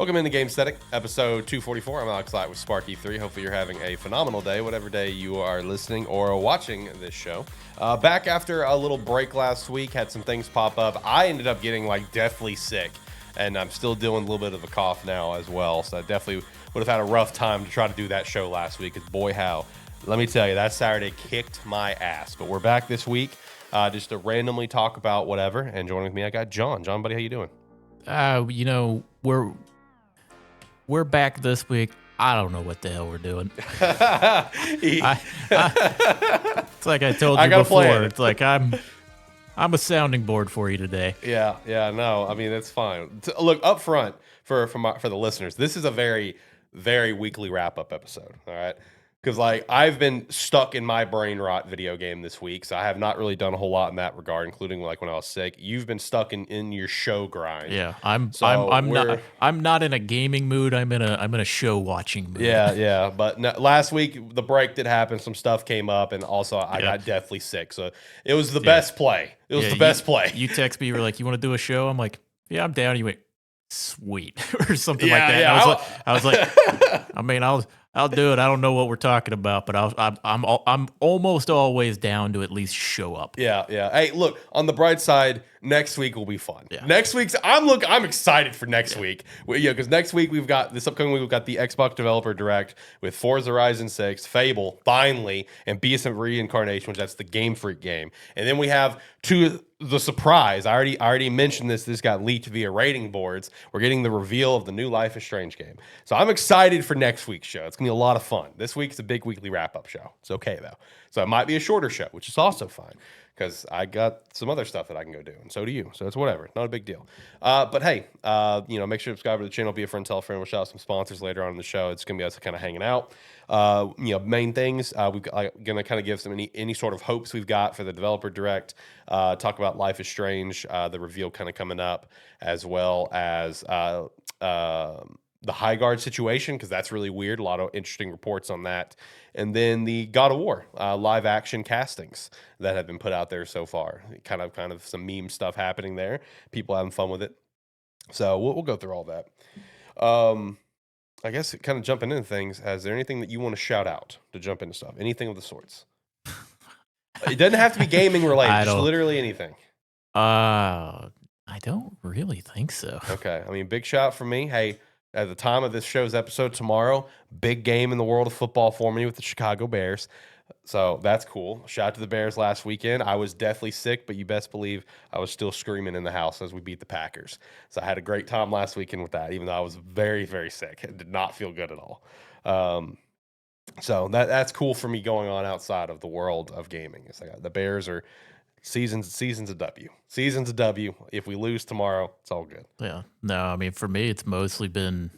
Welcome into Gamesthetic, episode 244. I'm Alex Light with Sparky3. Hopefully you're having a phenomenal day, whatever day you are listening or watching this show. Back after a little break last week, had some things pop up. I ended up getting deathly sick, and I'm still dealing a little bit of a cough now as well. So I definitely would have had a rough time to try to do that show last week, because boy how. Let me tell you, that Saturday kicked my ass. But we're back this week just to randomly talk about whatever. And joining with me, I got John. John, buddy, how you doing? We're back this week. I don't know what the hell we're doing. It's like I told you before. It's like I'm a sounding board for you today. Yeah, no, I mean, it's fine. Look, up front for the listeners, this is a very, very weekly wrap-up episode, all right? Because, I've been stuck in my brain rot video game this week, so I have not really done a whole lot in that regard, including, when I was sick. You've been stuck in your show grind. Yeah, I'm not in a gaming mood. I'm in a show watching mood. Yeah, but last week, the break did happen. Some stuff came up, and also I got deathly sick, so it was the best play. It was the best play. You text me, you were like, you want to do a show? I'm like, yeah, I'm down. You went, sweet, or something like that. Yeah, I was like, I mean, I'll do it. I don't know what we're talking about, but I'm almost always down to at least show up. Yeah. Hey, look, on the bright side, next week will be fun. Yeah. Next week's I'm excited for next week. Because next week we've got the Xbox Developer Direct with Forza Horizon 6, Fable, finally, and BS Reincarnation, which that's the Game Freak game. And then we have the surprise. I already mentioned this. This got leaked via rating boards. We're getting the reveal of the new Life is Strange game. So I'm excited for next week's show. It's gonna be a lot of fun. This week's a big weekly wrap-up show. It's okay though. So it might be a shorter show, which is also fine, because I got some other stuff that I can go do, and so do you. So it's whatever. Not a big deal. But hey, make sure to subscribe to the channel, be a friend, tell a friend. We'll shout out some sponsors later on in the show. It's gonna be us kind of hanging out. Main things, we're gonna kind of give some any sort of hopes we've got for the Developer Direct. Talk about Life is Strange, the reveal kind of coming up, as well as the Highguard situation, because that's really weird. A lot of interesting reports on that. And then the God of War live action castings that have been put out there so far. Kind of some meme stuff happening there. People having fun with it. So we'll go through all that. I guess kind of jumping into things, is there anything that you want to shout out to jump into stuff? Anything of the sorts? It doesn't have to be gaming related. Just literally anything. I don't really think so. Okay. I mean, big shout from me. Hey, at the time of this show's episode tomorrow, big game in the world of football for me with the Chicago Bears. So that's cool. Shout out to the Bears last weekend. I was deathly sick, but you best believe I was still screaming in the house as we beat the Packers. So I had a great time last weekend with that, even though I was very, very sick. It did not feel good at all. So that's cool for me going on outside of the world of gaming. It's like the Bears are seasons of W. Seasons of W. If we lose tomorrow, it's all good. Yeah. No, I mean, for me, it's mostly been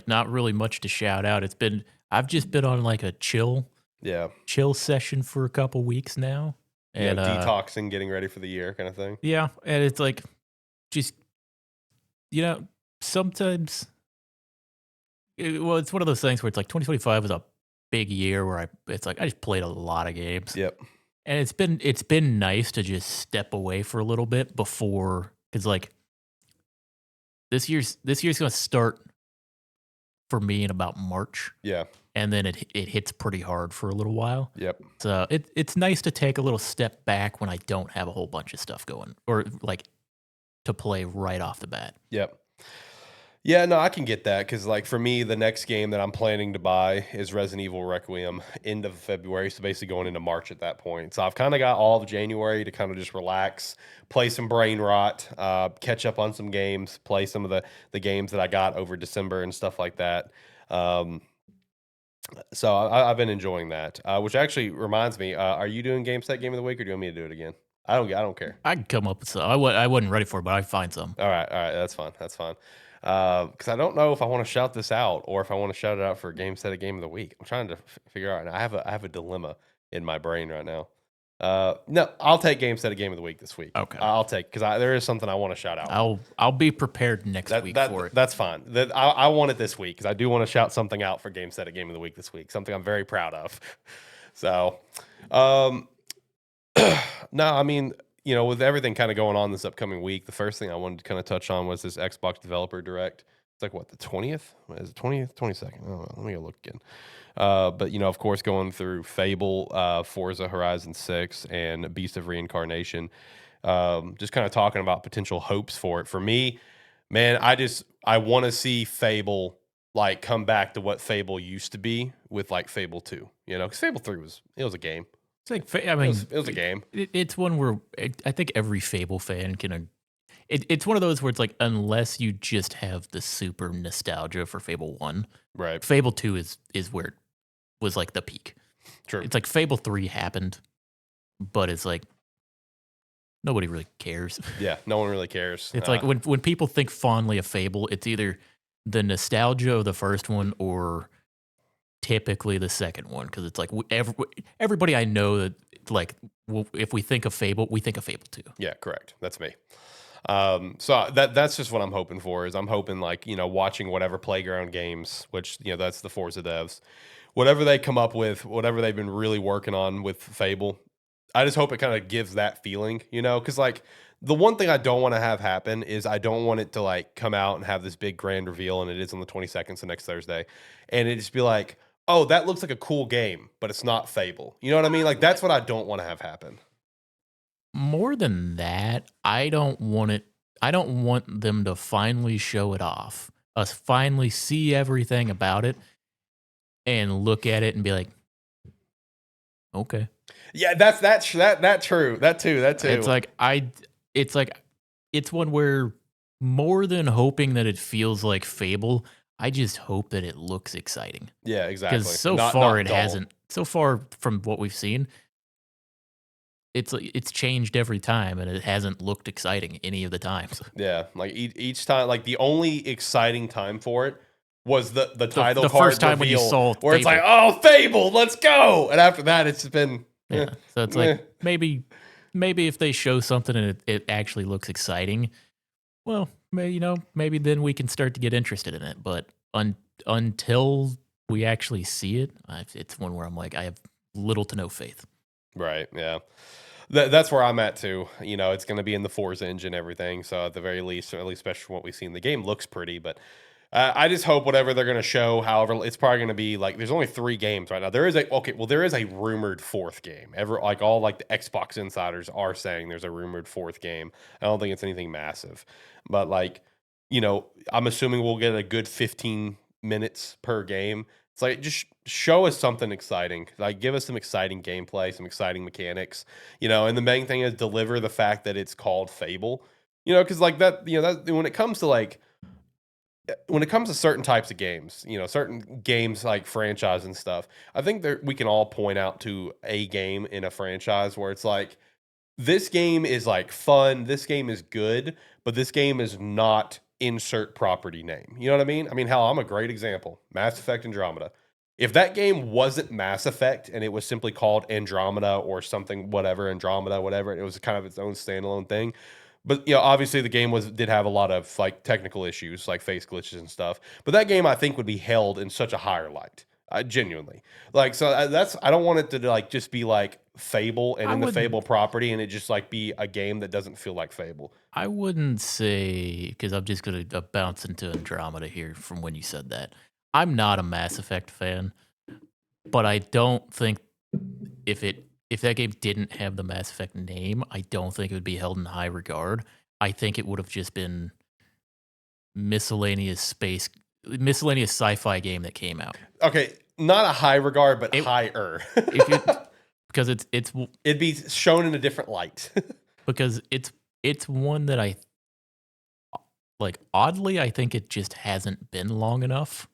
not really much to shout out. I've just been on a chill session for a couple weeks now. And detoxing, getting ready for the year kind of thing. Yeah. And it's just, sometimes, it's one of those things where it's 2025 was a big year where I just played a lot of games. Yep. And it's been nice to just step away for a little bit before, because this year's gonna start for me in about March. Yeah. And then it hits pretty hard for a little while. Yep. So it's nice to take a little step back when I don't have a whole bunch of stuff going, or to play right off the bat. Yep. Yeah, no, I can get that, because for me, the next game that I'm planning to buy is Resident Evil Requiem, end of February, so basically going into March at that point. So I've kind of got all of January to kind of just relax, play some brain rot, catch up on some games, play some of the games that I got over December and stuff like that. So I've been enjoying that, which actually reminds me, are you doing Gamesthetic Game of the Week, or do you want me to do it again? I don't care. I can come up with some. I wasn't ready for it, but I find some. All right, that's fine. Because I don't know if I want to shout this out or if I want to shout it out for Gamesthetic Game of the Week. I'm trying to figure out. And I have a dilemma in my brain right now. No, I'll take Gamesthetic Game of the Week this week. Okay, I'll take, because there is something I want to shout out. I'll be prepared next week for it. That's fine. I want it this week, because I do want to shout something out for Gamesthetic Game of the Week this week. Something I'm very proud of. So, no, I mean, with everything kind of going on this upcoming week, the first thing I wanted to kind of touch on was this Xbox Developer Direct. It's like what, the 20th? Is it 20th, 22nd? I don't know. Let me go look again. But of course, going through Fable, Forza Horizon 6, and Beast of Reincarnation. Just kind of talking about potential hopes for it. For me, man, I want to see Fable like come back to what Fable used to be with like Fable 2. Because Fable 3 was a game. It's like, I mean, it was a game. It's one where I think every Fable fan can. It's one of those where it's like, unless you just have the super nostalgia for Fable 1, right? Fable 2 is where it was like the peak. True. It's like Fable 3 happened, but it's like nobody really cares. Yeah, no one really cares. It's like when people think fondly of Fable, it's either the nostalgia of the first one or typically the second one, because it's like everybody I know that like if we think of Fable, we think of Fable 2. Yeah, correct. That's me. So that's just what I'm hoping for. Is I'm hoping like watching whatever Playground Games, which that's the Forza devs, whatever they come up with, whatever they've been really working on with Fable. I just hope it kind of gives that feeling, because like the one thing I don't want to have happen is I don't want it to like come out and have this big grand reveal, and it is on the 22nd, so next Thursday, and it just be like, oh, that looks like a cool game, but it's not Fable. You know what I mean? Like that's what I don't want to have happen. More than that, I don't want them to finally show it off. Us finally see everything about it and look at it and be like, okay. Yeah, that's true. That too. It's one where more than hoping that it feels like Fable, I just hope that it looks exciting. Yeah, exactly. Because so far it hasn't. So far from what we've seen, it's changed every time, and it hasn't looked exciting any of the times. Yeah, like each time, like the only exciting time for it was the title card first time when you saw where it's like, oh, Fable, let's go, and after that, it's been So it's like maybe if they show something and it actually looks exciting, well, maybe then we can start to get interested in it. But until we actually see it, it's one where I'm like, I have little to no faith. Right. Yeah. That's where I'm at too. It's going to be in the Forza engine, everything. So at the very least, or at least especially from what we've seen, the game looks pretty. But I just hope whatever they're going to show, however, it's probably going to be like there's only 3 games right now. There is a rumored 4th game. All the Xbox insiders are saying there's a rumored 4th game. I don't think it's anything massive, but I'm assuming we'll get a good 15 minutes per game. It's like, just show us something exciting. Like, give us some exciting gameplay, some exciting mechanics, and the main thing is deliver the fact that it's called Fable, because like that, that when it comes to certain types of games, certain games like franchise and stuff, I think we can all point out to a game in a franchise where it's like, this game is like fun, this game is good, but this game is not insert property name. You know what I mean? I mean, hell, I'm a great example. Mass Effect Andromeda. If that game wasn't Mass Effect and it was simply called Andromeda or something, Andromeda, whatever, it was kind of its own standalone thing. But obviously the game did have a lot of like technical issues, like face glitches and stuff. But that game I think would be held in such a higher light. Genuinely, I don't want it to like just be like Fable and in the Fable property, and it just like be a game that doesn't feel like Fable. I wouldn't say, because I'm just gonna bounce into Andromeda here from when you said that. I'm not a Mass Effect fan, but I don't think if that game didn't have the Mass Effect name, I don't think it would be held in high regard. I think it would have just been miscellaneous sci-fi game that came out. Okay, not a high regard, but higher. Because it'd be shown in a different light. Because it's one that I like. Oddly, I think it just hasn't been long enough,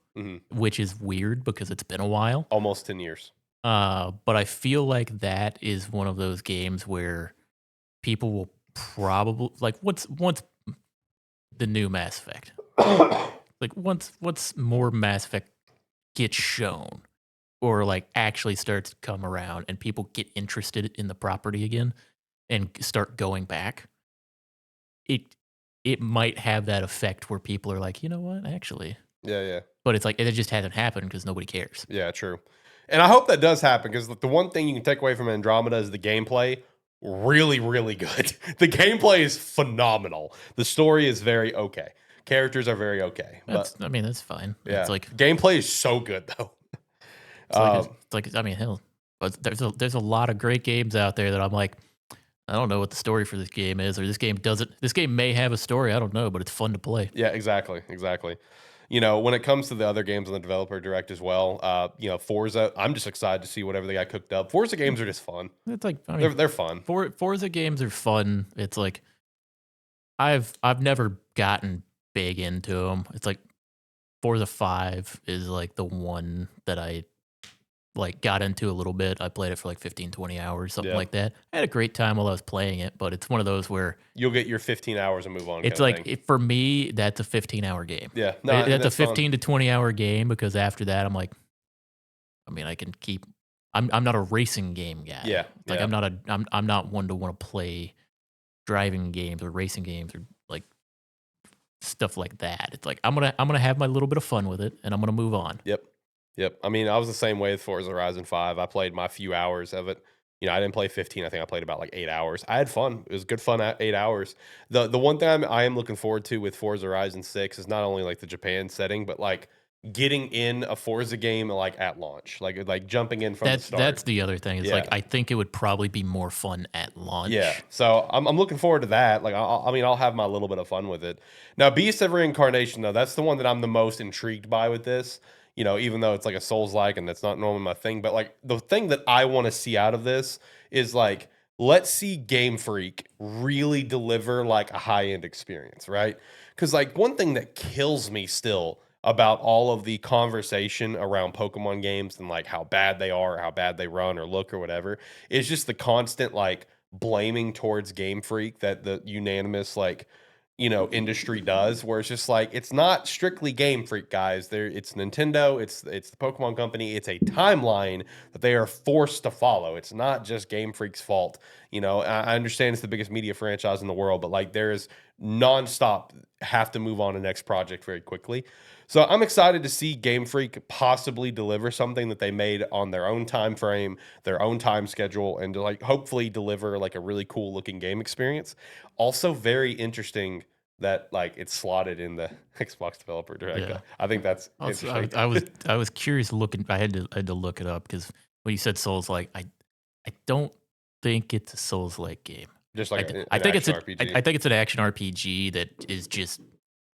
which is weird because it's been a while, almost 10 years. But I feel like that is one of those games where people will probably like once the new Mass Effect. Like once more Mass Effect gets shown or like actually starts to come around and people get interested in the property again and start going back, it might have that effect where people are like, you know what, actually. Yeah. But it's like, it just hasn't happened because nobody cares. Yeah, true. And I hope that does happen, because the one thing you can take away from Andromeda is the gameplay. Really, really good. The gameplay is phenomenal. The story is very okay. Characters are very okay. That's fine. Yeah. It's like Gameplay is so good though. I mean, hell, but there's a lot of great games out there that I'm like, I don't know what the story for this game is, or this game doesn't. This game may have a story, I don't know, but it's fun to play. Yeah, exactly. You know, when it comes to the other games on the developer direct as well, you know, Forza, I'm just excited to see whatever they got cooked up. Forza games are just fun. It's like, I mean, They're fun. Forza games are fun. It's like I've never gotten big into them. It's like Forza 5 is like the one that I like got into a little bit. I played it for like 15, 20 hours, something Yeah. like that. I had a great time while I was playing it, but it's one of those where You'll get your 15 hours and move on. it's like, for me, that's a 15-hour game. Yeah, That's a 15 to 20-hour game, because after that, I'm like, I mean, I can keep. I'm not a racing game guy. Yeah, like yeah. I'm not one to want to play driving games or racing games or like stuff like that. It's like I'm gonna have my little bit of fun with it, and I'm gonna move on. Yep. I mean, I was the same way with Forza Horizon 5. I played my few hours of it. You know, I didn't play 15. I think I played about like 8 hours. I had fun. It was good fun at 8 hours. The one thing I am looking forward to with Forza Horizon 6 is not only like the Japan setting, but like getting in a Forza game like at launch, like jumping in from the start. That's the other thing. It's like Yeah. I think it would probably be more fun at launch. Yeah, so I'm looking forward to that. Like, I mean, I'll have my little bit of fun with it. Now, Beast of Reincarnation, though, that's the one that I'm the most intrigued by with this. You know, even though it's like a Souls-like and that's not normally my thing, but like the thing that I want to see out of this is like, let's see Game Freak really deliver like a high-end experience, right? Because like one thing that kills me still about all of the conversation around Pokemon games and like how bad they are, or how bad they run or look or whatever, is just the constant like blaming towards Game Freak that the unanimous like, you know, industry does, where it's just like it's not strictly Game Freak, guys. It's Nintendo, it's the Pokemon Company, it's a timeline that they are forced to follow. It's not just Game Freak's fault. You know, I understand it's the biggest media franchise in the world, but like there is nonstop have to move on to next project very quickly. So I'm excited to see Game Freak possibly deliver something that they made on their own time frame, their own time schedule, and to like hopefully deliver like a really cool looking game experience. Also, very interesting that like it's slotted in the Xbox Developer Direct. Yeah. I think that's Also, interesting. I was curious looking. I had to look it up because when you said Souls like, I don't think it's a Souls like game. Just like I an think it's action RPG. I think it's an action RPG that is just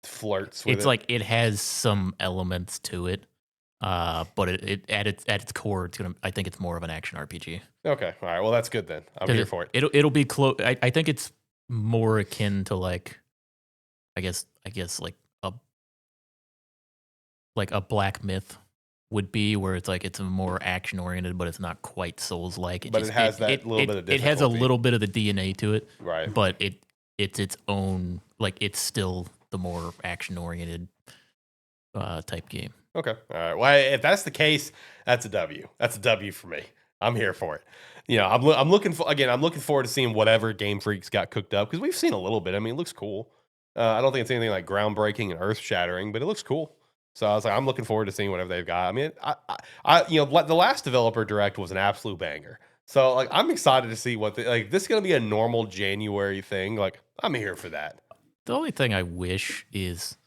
Flirts with it's it. like it has some elements to it, but it at its core, it's gonna. I think it's more of an action RPG. Okay, all right. Well, that's good then. I'm 'Cause here for it. It'll be close. I think it's more akin to like, I guess like a Black Myth would be, where it's like it's a more action oriented, but it's not quite Souls like. But it has that little bit of It has a difficulty. little bit of the DNA to it, Right. but it's its own, like it's still the more action oriented type game. Okay. All right. Well, if that's the case, that's a W. That's a W for me. I'm here for it. You know, I'm looking forward to seeing whatever Game Freak's got cooked up, because we've seen a little bit. I mean, it looks cool. I don't think it's anything like groundbreaking and earth shattering, but it looks cool. So I was like, I'm looking forward to seeing whatever they've got. I mean, you know, the last developer direct was an absolute banger. So like, I'm excited to see what like this is gonna be a normal January thing. Like, I'm here for that. The only thing I wish is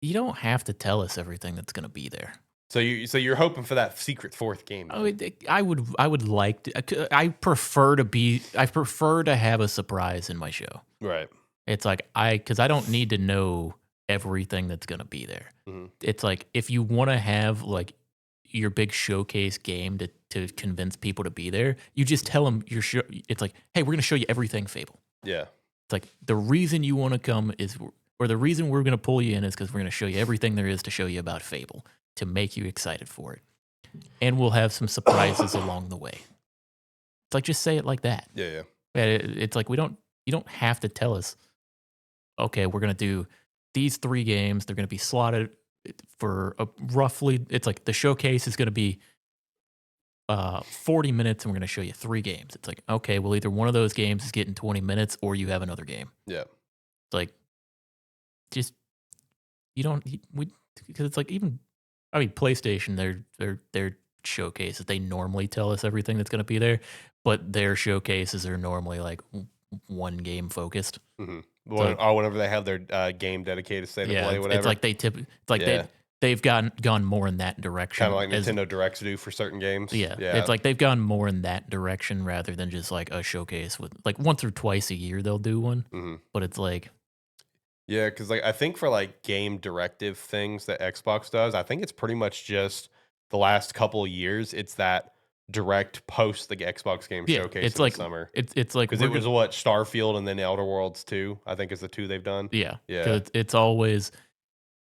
you don't have to tell us everything that's going to be there. So you're hoping for that secret fourth game. I would like to. I prefer to have a surprise in my show. Right. It's like because I don't need to know everything that's going to be there. Mhm. It's like if you want to have like your big showcase game to convince people to be there, you just tell them your show. It's like, hey, we're going to show you everything Fable. Yeah. It's like the reason you want to come is, or the reason we're going to pull you in is because we're going to show you everything there is to show you about Fable to make you excited for it. And we'll have some surprises along the way. It's like, just say it like that. Yeah. It's like, you don't have to tell us, okay, we're going to do these 3 games. They're going to be slotted for roughly, it's like the showcase is going to be 40 minutes and we're going to show you 3 games. It's like, okay, well, either one of those games is getting 20 minutes or you have another game. Yeah. It's like, just, because it's like, even, I mean, PlayStation, their showcases, they normally tell us everything that's going to be there, but their showcases are normally like one game focused. Mm-hmm. Whenever they have their game dedicated state of play, whatever. It's like they've gone more in that direction. Kind of like Nintendo Directs do for certain games. Yeah. It's like they've gone more in that direction rather than just like a showcase with like once or twice a year they'll do one. But it's like, yeah, because like I think for like game directive things that Xbox does, I think it's pretty much just the last couple of years. It's that direct post the Xbox game showcase it's in like the summer. It's like Because it was what Starfield and then Elder Worlds 2, I think is the 2 they've done. Yeah. Yeah. It's always,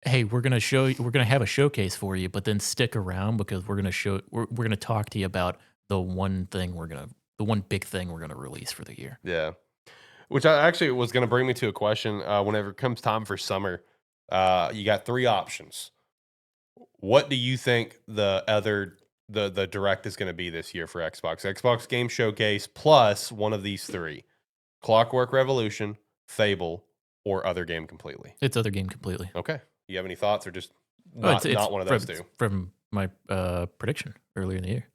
hey, we're gonna have a showcase for you, but then stick around because we're gonna talk to you about the one big thing we're gonna release for the year. Yeah. Which I actually was going to bring me to a question. Whenever it comes time for summer, you got 3 options. What do you think the direct is going to be this year for Xbox? Xbox Game Showcase plus one of these 3: Clockwork Revolution, Fable, or other game completely. It's other game completely. Okay. You have any thoughts, or just not one of those 2? From my prediction earlier in the year.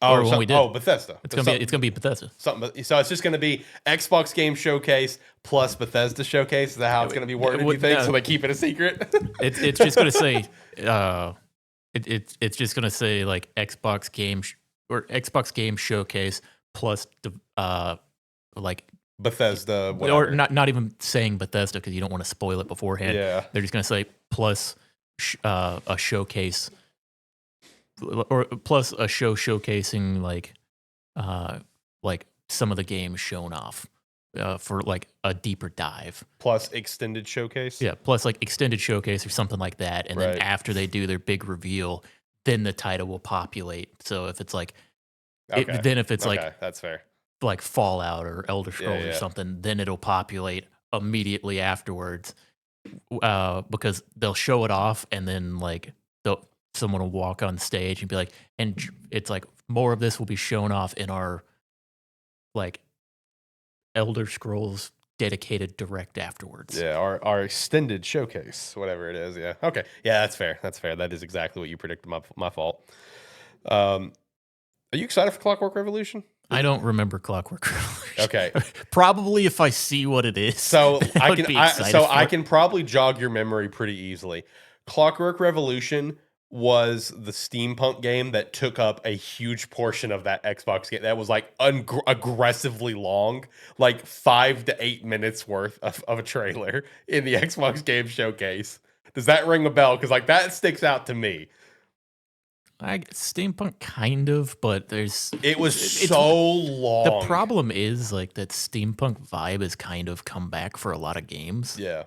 Bethesda. It's gonna be Bethesda. So it's just gonna be Xbox Game Showcase plus Bethesda Showcase. Is that how it's gonna be worded? You think? So they keep it a secret. It's just gonna say it's just gonna say like Xbox Game Showcase plus like Bethesda, whatever. or not even saying Bethesda because you don't want to spoil it beforehand. Yeah, they're just gonna say plus a showcase. Or plus a show showcasing like some of the games shown off for like a deeper dive. Plus extended showcase. Yeah, plus like extended showcase or something like that. And then Right. after they do their big reveal, then the title will populate. So if it's like, that's fair. Like Fallout or Elder Scrolls Yeah. or something, then it'll populate immediately afterwards because they'll show it off and then like someone will walk on stage and be like, and it's like more of this will be shown off in our like Elder Scrolls dedicated direct afterwards. Yeah, our extended showcase, whatever it is. Yeah. Okay. Yeah, that's fair. That's fair. That is exactly what you predicted. My fault. Are you excited for Clockwork Revolution? I don't remember Clockwork Revolution. Okay. Probably if I see what it is. So I it. can probably jog your memory pretty easily. Clockwork Revolution was the steampunk game that took up a huge portion of that Xbox game. That was like aggressively long, like 5 to 8 minutes worth of a trailer in the Xbox Game Showcase. Does that ring a bell? Because like that sticks out to me. Steampunk kind of, but it was so long. The problem is like that steampunk vibe has kind of come back for a lot of games. Yeah.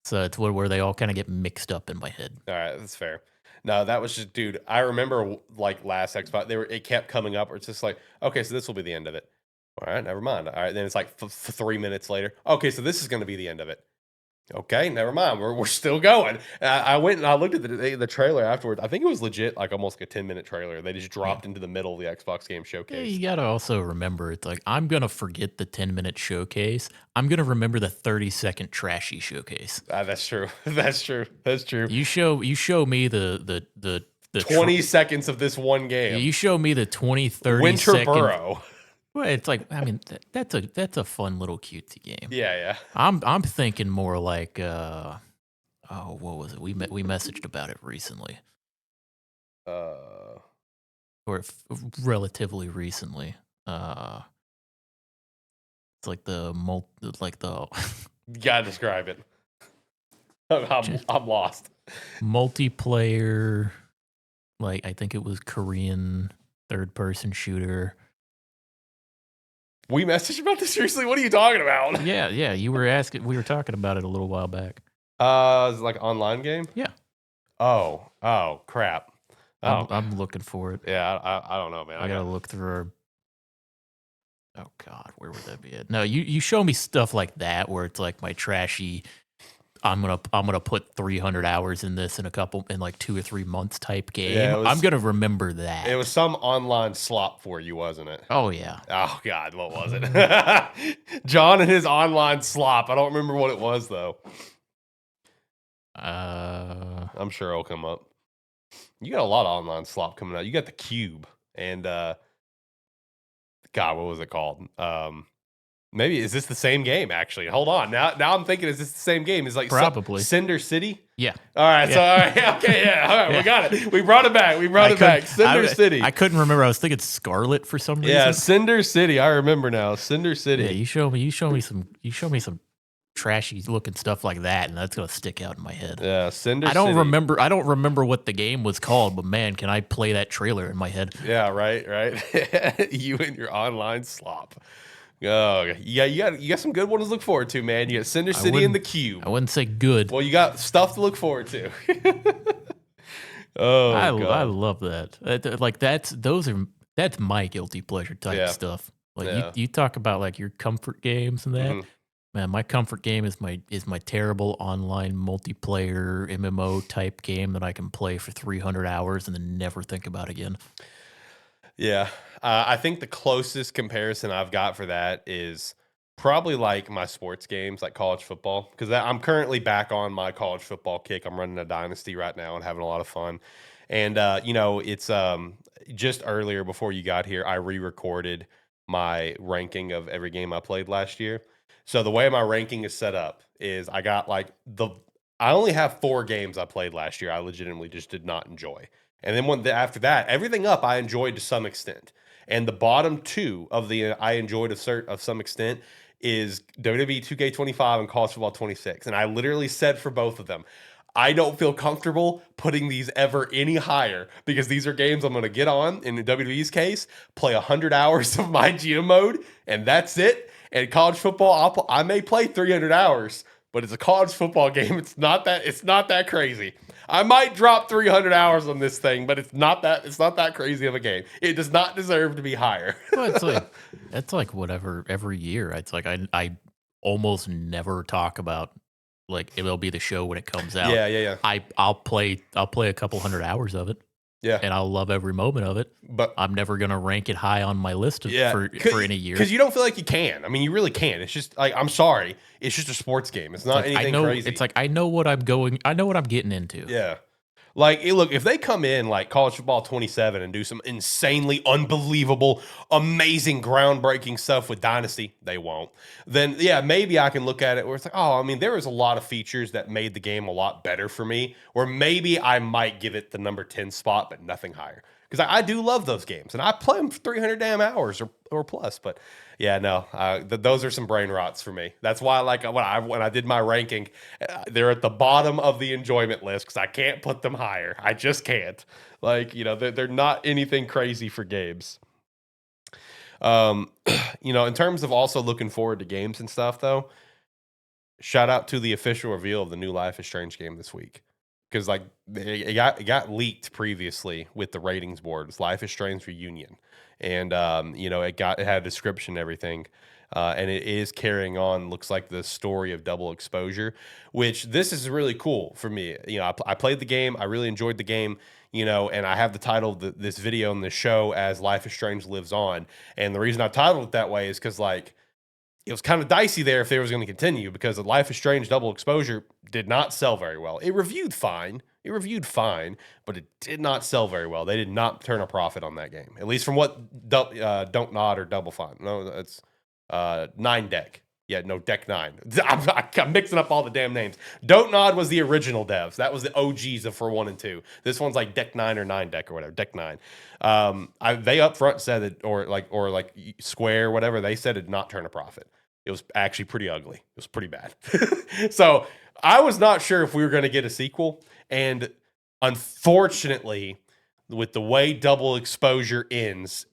So it's where they all kind of get mixed up in my head. All right, that's fair. No, that was just, dude. I remember like last Xbox, it kept coming up. Where it's just like, okay, so this will be the end of it. All right, never mind. All right, then it's like 3 minutes later. Okay, so this is going to be the end of it. Okay, never mind. We're still going. I went and I looked at the trailer afterwards. I think it was legit, like almost like a 10-minute trailer. They just dropped into the middle of the Xbox Game Showcase. Yeah, you gotta also remember, it's like I'm gonna forget the 10-minute showcase. I'm gonna remember the 30-second trashy showcase. That's true. That's true. That's true. You show me the 20 seconds of this one game. You show me the 20, 30 Winterboro. Well, it's like, I mean, that's a fun little cutesy game. Yeah. I'm thinking more like, what was it? We messaged about it recently, or relatively recently. It's like the You gotta describe it. I'm lost. Multiplayer, like I think it was Korean third-person shooter. We messaged about this seriously? What are you talking about? Yeah. You were asking. We were talking about it a little while back. Is it like an online game? Yeah. Oh, crap. I'm looking for it. Yeah, I don't know, man. I gotta look through our. Oh God, where would that be at? No, you show me stuff like that where it's like my trashy. I'm gonna put 300 hours in this in like 2 or 3 months type game. Yeah, I'm gonna remember that. It was some online slop for you, wasn't it? Oh yeah. Oh God, what was it? John and his online slop. I don't remember what it was though. I'm sure it'll come up. You got a lot of online slop coming out. You got the Cube and God, what was it called? Maybe is this the same game? Actually, hold on. Now I'm thinking, is this the same game? Is like Probably. Cinder City? Yeah. All right. Yeah. So all right. Okay. Yeah. All right. Yeah. We got it. We brought it back. We brought it back. Cinder City. I couldn't remember. I was thinking Scarlet for some reason. Yeah. Cinder City. I remember now. Cinder City. Yeah. You show me some trashy looking stuff like that, and that's gonna stick out in my head. Yeah. Cinder City. I don't remember what the game was called, but man, can I play that trailer in my head? Yeah. Right. Right. You and your online slop. Oh, yeah, you got some good ones to look forward to, man. You got Cinder City and the Cube. I wouldn't say good. Well, you got stuff to look forward to. Oh, I God. love that. Like that's my guilty pleasure type stuff. Like you talk about like your comfort games and that. Man, my comfort game is my terrible online multiplayer MMO type game that I can play for 300 hours and then never think about again. Yeah. I think the closest comparison I've got for that is probably like my sports games, like college football, because I'm currently back on my college football kick. I'm running a dynasty right now and having a lot of fun. And, it's just earlier before you got here, I re-recorded my ranking of every game I played last year. So the way my ranking is set up is I got I only have 4 games I played last year I legitimately just did not enjoy. And then after that, everything up I enjoyed to some extent. And the bottom 2 of the I enjoyed of some extent is WWE 2K25 and College Football 26. And I literally said for both of them, I don't feel comfortable putting these ever any higher because these are games I'm going to get on, in WWE's case, play 100 hours of my GM mode, and that's it. And college football, I may play 300 hours, but it's a college football game. It's not that crazy. I might drop 300 hours on this thing, but it's not that crazy of a game. It does not deserve to be higher. Well, it's like whatever every year. It's like I almost never talk about like MLB The Show when it comes out. Yeah. I'll play a couple hundred hours of it. Yeah. And I'll love every moment of it. But I'm never gonna rank it high on my list for any year. Because you don't feel like you can. I mean, you really can. It's just like, I'm sorry. It's just a sports game. It's not anything crazy. It's like I know what I'm getting into. Yeah. Like, look, if they come in like College Football 27 and do some insanely unbelievable, amazing, groundbreaking stuff with Dynasty, they won't. Then, yeah, maybe I can look at it where it's like, oh, I mean, there was a lot of features that made the game a lot better for me, where maybe I might give it the number 10 spot, but nothing higher. Because I do love those games, and I play them for 300 damn hours or plus. But yeah, no, those are some brain rots for me. That's why, like, when I did my ranking, they're at the bottom of the enjoyment list because I can't put them higher. I just can't. Like, they're not anything crazy for games. In terms of also looking forward to games and stuff, though, shout out to the official reveal of the new Life is Strange game this week. Because like it got leaked previously with the ratings boards, Life is Strange Reunion, and it had a description and everything, and it is carrying on. Looks like the story of Double Exposure, which this is really cool for me. I played the game, I really enjoyed the game, and I have the title of this video and the show as Life is Strange Lives On, and the reason I titled it that way is because like, it was kind of dicey there if they was going to continue because the Life is Strange Double Exposure did not sell very well. It reviewed fine, but it did not sell very well. They did not turn a profit on that game, at least from what Don't Nod or Double Fine. No, it's 9 Deck. Yeah, no, Deck 9. I'm mixing up all the damn names. Don't Nod was the original devs. That was the OGs for 1 and 2. This one's like Deck 9 or 9 Deck or whatever. Deck 9. They up front said that, or like Square, whatever, they said it did not turn a profit. It was actually pretty ugly. It was pretty bad. So I was not sure if we were going to get a sequel. And unfortunately, with the way Double Exposure ends,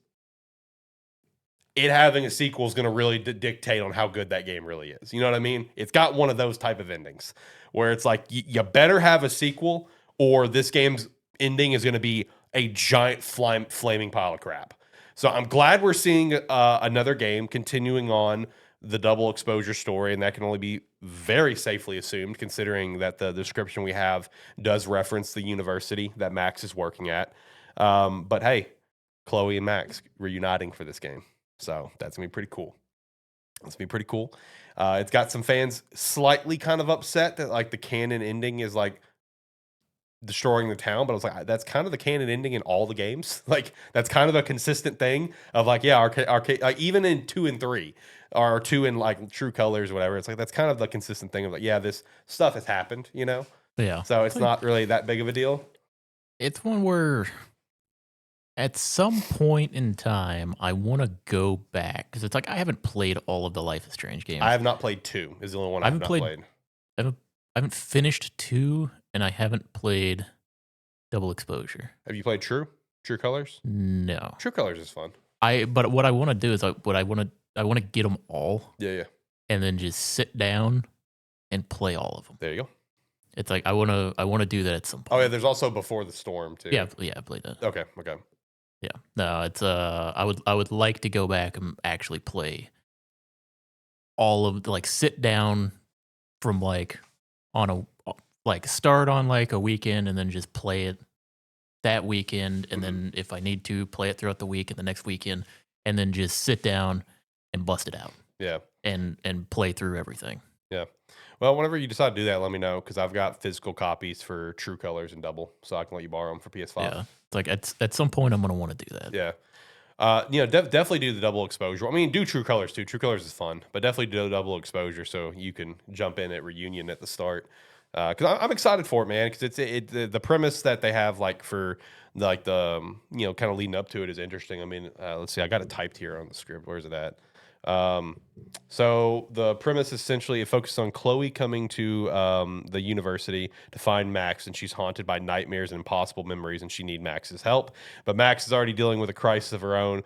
it having a sequel is going to really dictate on how good that game really is. You know what I mean? It's got one of those type of endings where it's like, you better have a sequel or this game's ending is going to be a giant flaming pile of crap. So I'm glad we're seeing another game continuing on the Double Exposure story, and that can only be very safely assumed considering that the description we have does reference the university that Max is working at. But hey, Chloe and Max reuniting for this game. So that's going to be pretty cool. It's got some fans slightly kind of upset that like the canon ending is like destroying the town, but I was like, that's kind of the canon ending in all the games. Like that's kind of a consistent thing of like, yeah, arcade, like even in 2 and 3 or 2 in like True Colors or whatever. It's like that's kind of the consistent thing of like, yeah, this stuff has happened, you know. Yeah. So it's not really that big of a deal. It's one where at some point in time I want to go back because it's like I haven't played all of the Life is Strange games. I have not played 2. Is the only one I have not played. I haven't finished 2, and I haven't played Double Exposure. Have you played True Colors? No. True Colors is fun. But what I want to do is I want to get them all. Yeah. And then just sit down and play all of them. There you go. It's like I want to do that at some point. Oh yeah, there's also Before the Storm too. Yeah, I played that. Okay. Yeah. No, it's I would like to go back and actually play all of like sit down from like on a like start on like a weekend and then just play it that weekend and then if I need to play it throughout the week and the next weekend and then just sit down and bust it out. Yeah. And play through everything. Yeah. Well, whenever you decide to do that, let me know because I've got physical copies for True Colors and Double, so I can let you borrow them for PS5. Yeah. It's like at some point I'm gonna want to do that. Yeah. Definitely do the Double Exposure. I mean, do True Colors too. True Colors is fun, but definitely do Double Exposure so you can jump in at Reunion at the start. Because I'm excited for it, man. Because the premise that they have like for like the kind of leading up to it is interesting. I mean, let's see, I got it typed here on the script. Where's it at? So the premise essentially it focuses on Chloe coming to the university to find Max, and she's haunted by nightmares and impossible memories, and she needs Max's help. But Max is already dealing with a crisis of her own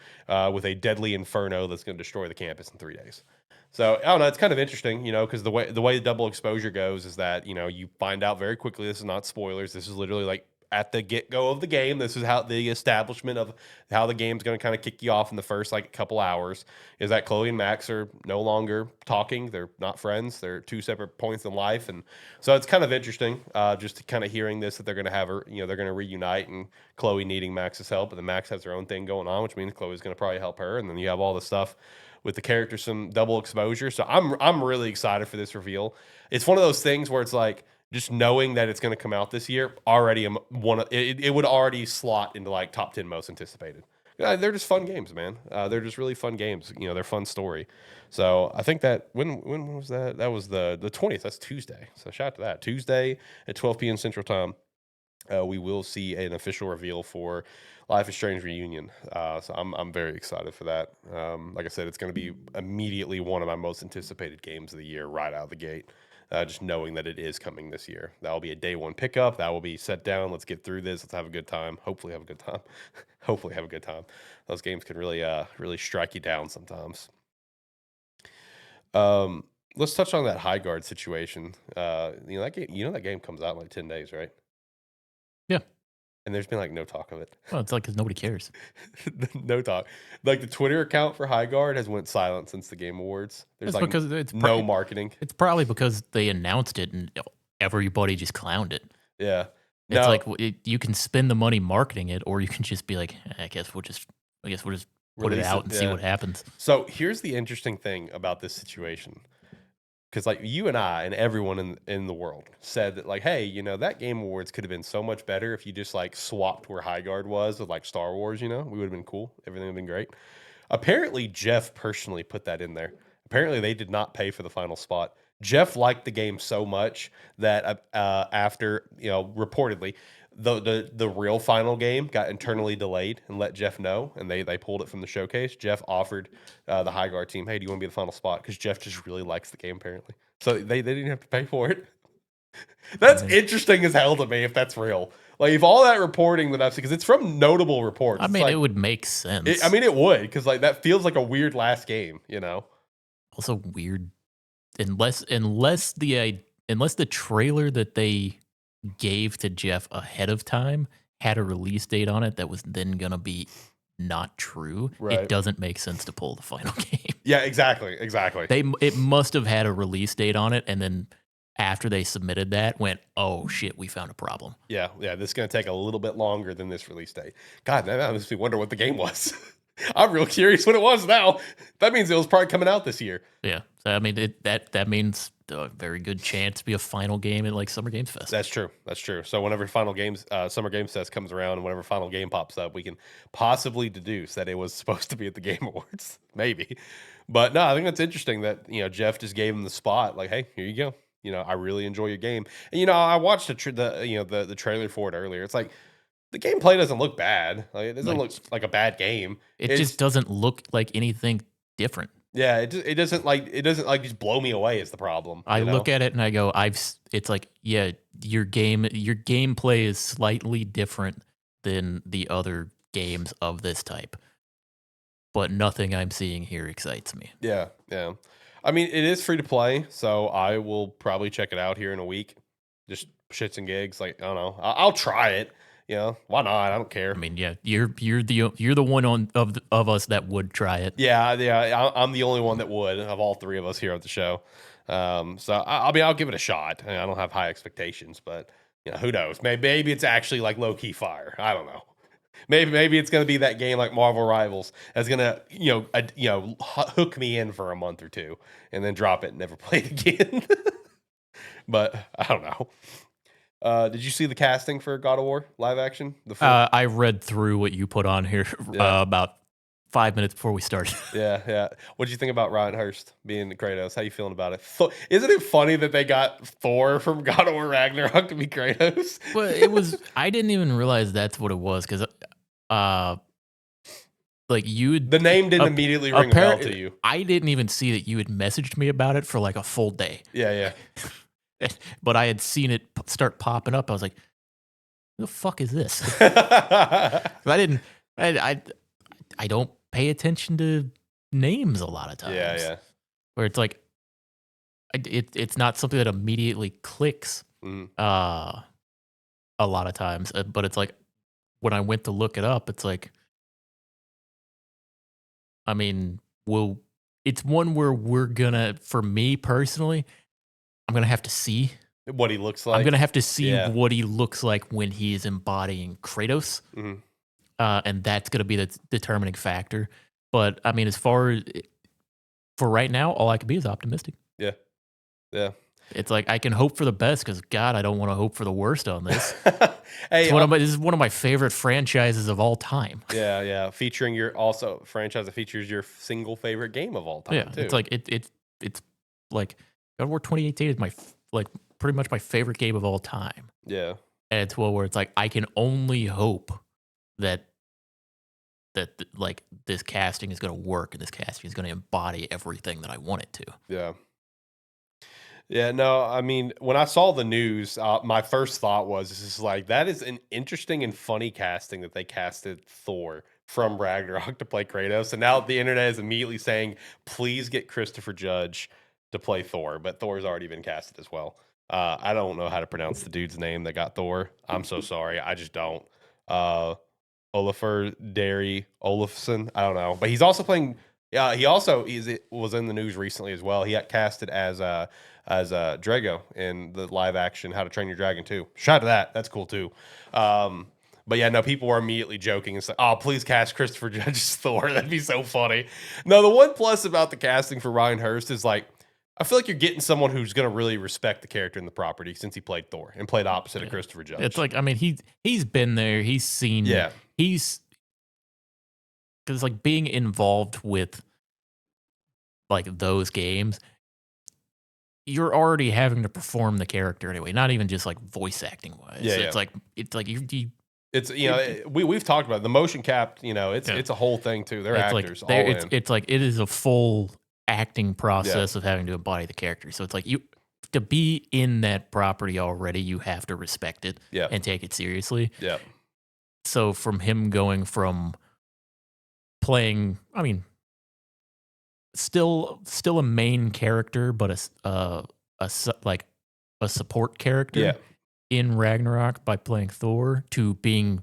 with a deadly inferno that's going to destroy the campus in 3 days. So I don't know. It's kind of interesting, because the way Double Exposure goes is that you find out very quickly. This is not spoilers. This is literally like at the get-go of the game. This is how the establishment of how the game's going to kind of kick you off in the first like couple hours is that Chloe and Max are no longer talking. They're not friends. They're two separate points in life. And so it's kind of interesting just kind of hearing this, that they're going to have her, they're going to reunite and Chloe needing Max's help. And then Max has her own thing going on, which means Chloe's going to probably help her. And then you have all the stuff with the characters, some Double Exposure. So I'm really excited for this reveal. It's one of those things where it's like, just knowing that it's going to come out this year, already it would already slot into like top 10 most anticipated. They're just fun games, man. They're just really fun games. They're fun story. So I think that when was that? That was the 20th. That's Tuesday. So shout out to that. Tuesday at 12 p.m. Central Time. We will see an official reveal for Life is Strange Reunion. So I'm very excited for that. Like I said, it's going to be immediately one of my most anticipated games of the year right out of the gate. Just knowing that it is coming this year. That will be a day one pickup. That will be set down. Let's get through this. Let's have a good time. Hopefully have a good time. Hopefully have a good time. Those games can really strike you down sometimes. Let's touch on that Highguard situation. That game, that game comes out in like 10 days, right? Yeah. And there's been like no talk of it. Well, it's like because nobody cares. No talk. Like the Twitter account for Highguard has went silent since the Game Awards. There's That's because it's no marketing. It's probably because they announced it and everybody just clowned it. Yeah. It's like you can spend the money marketing it, or you can just be like, I guess we'll just put it out and see what happens. So here's the interesting thing about this situation. Because like you and I and everyone in the world said that like, hey, that Game Awards could have been so much better if you just like swapped where Highguard was with like Star Wars, we would have been cool. Everything would have been great. Apparently, Jeff personally put that in there. Apparently, they did not pay for the final spot. Jeff liked the game so much that after, reportedly, the real final game got internally delayed and let Jeff know, and they pulled it from the showcase. Jeff offered the Highguard team, hey, do you want to be the final spot? Because Jeff just really likes the game, apparently. So they didn't have to pay for it. That's interesting as hell to me if that's real. Like, if all that reporting that I've seen, because it's from notable reports. I mean, it would make sense. It would, because like that feels like a weird last game, Also weird, unless the trailer that they gave to Jeff ahead of time had a release date on it that was then gonna be not true. Right. It doesn't make sense to pull the final game. Yeah, exactly. It must have had a release date on it, and then after they submitted that, went, oh shit, we found a problem. Yeah. This is gonna take a little bit longer than this release date. God, that makes me wonder what the game was. I'm real curious what it was now. That means it was probably coming out this year. Yeah. So I mean, that means a very good chance to be a final game at like Summer Games Fest. That's true. That's true. So whenever Summer Games Fest comes around, and whenever final game pops up, we can possibly deduce that it was supposed to be at the Game Awards, maybe. But no, I think that's interesting that Jeff just gave him the spot. Like, hey, here you go. I really enjoy your game, and I watched the trailer for it earlier. It's like the gameplay doesn't look bad. Like it doesn't look like a bad game. It just doesn't look like anything different. Yeah, it doesn't just blow me away is the problem. I look at it and I go, it's like, yeah, your gameplay is slightly different than the other games of this type. But nothing I'm seeing here excites me. Yeah, yeah. I mean, it is free to play, so I will probably check it out here in a week. Just shits and gigs. Like, I don't know. I'll try it. Why not? I don't care. I mean, yeah, you're the one of us that would try it. Yeah. I'm the only one that would of all three of us here at the show. So I'll give it a shot. I don't have high expectations, but who knows? Maybe it's actually like low key fire. I don't know. Maybe it's gonna be that game like Marvel Rivals that's gonna hook me in for a month or two and then drop it and never play it again. But I don't know. Did you see the casting for God of War live action? I read through what you put on here about 5 minutes before we started. Yeah. What did you think about Ryan Hurst being Kratos? How you feeling about it? Isn't it funny that they got Thor from God of War Ragnarok to be Kratos? Well, I didn't even realize that's what it was because, the name didn't immediately ring a bell to you. I didn't even see that you had messaged me about it for like a full day. Yeah. But I had seen it start popping up. I was like, "Who the fuck is this?" I don't pay attention to names a lot of times. Yeah. Where it's like, it's not something that immediately clicks. A lot of times, but it's like when I went to look it up, it's like, I mean, it's one where for me personally, I'm gonna have to see what he looks like. I'm gonna have to see what he looks like when he is embodying Kratos, and that's gonna be the determining factor. But I mean, as far as for right now, all I can be is optimistic. Yeah. It's like I can hope for the best because God, I don't want to hope for the worst on this. Hey, this is one of my favorite franchises of all time. Yeah. Featuring your also franchise that features your single favorite game of all time. Too. It's like it's like God of War 2018 is pretty much my favorite game of all time. Yeah, and it's where it's like I can only hope that like this casting is going to work and this casting is going to embody everything that I want it to. Yeah, no, I mean, when I saw the news, my first thought was, this is like, that is an interesting and funny casting that they casted Thor from Ragnarok to play Kratos. And now the internet is immediately saying, please get Christopher Judge to play Thor. But Thor's already been casted as well. I don't know how to pronounce the dude's name that got Thor. I'm so sorry. I just don't. Olafur Darry Olafsson. I don't know. But he's also playing... he also was in the news recently as well. He got casted as Drago in the live action How to Train Your Dragon 2. Shout out to that. That's cool too. But yeah, no, people were immediately joking and saying, "Oh, please cast Christopher Judge as Thor. That'd be so funny." No, the one plus about the casting for Ryan Hurst is like, I feel like you're getting someone who's going to really respect the character and the property since he played Thor and played opposite of Christopher Judge. It's like, I mean, he's been there. He's seen. Yeah. Because like being involved with like those games, you're already having to perform the character anyway, not even just like voice acting wise. It's like we've talked about it. The motion capped, it's a whole thing too. They're actors. It's like it is a full acting process of having to embody the character. So it's like to be in that property already, you have to respect it and take it seriously. Yeah. So from him going from playing, I mean, still a main character, but a support character in Ragnarok by playing Thor to being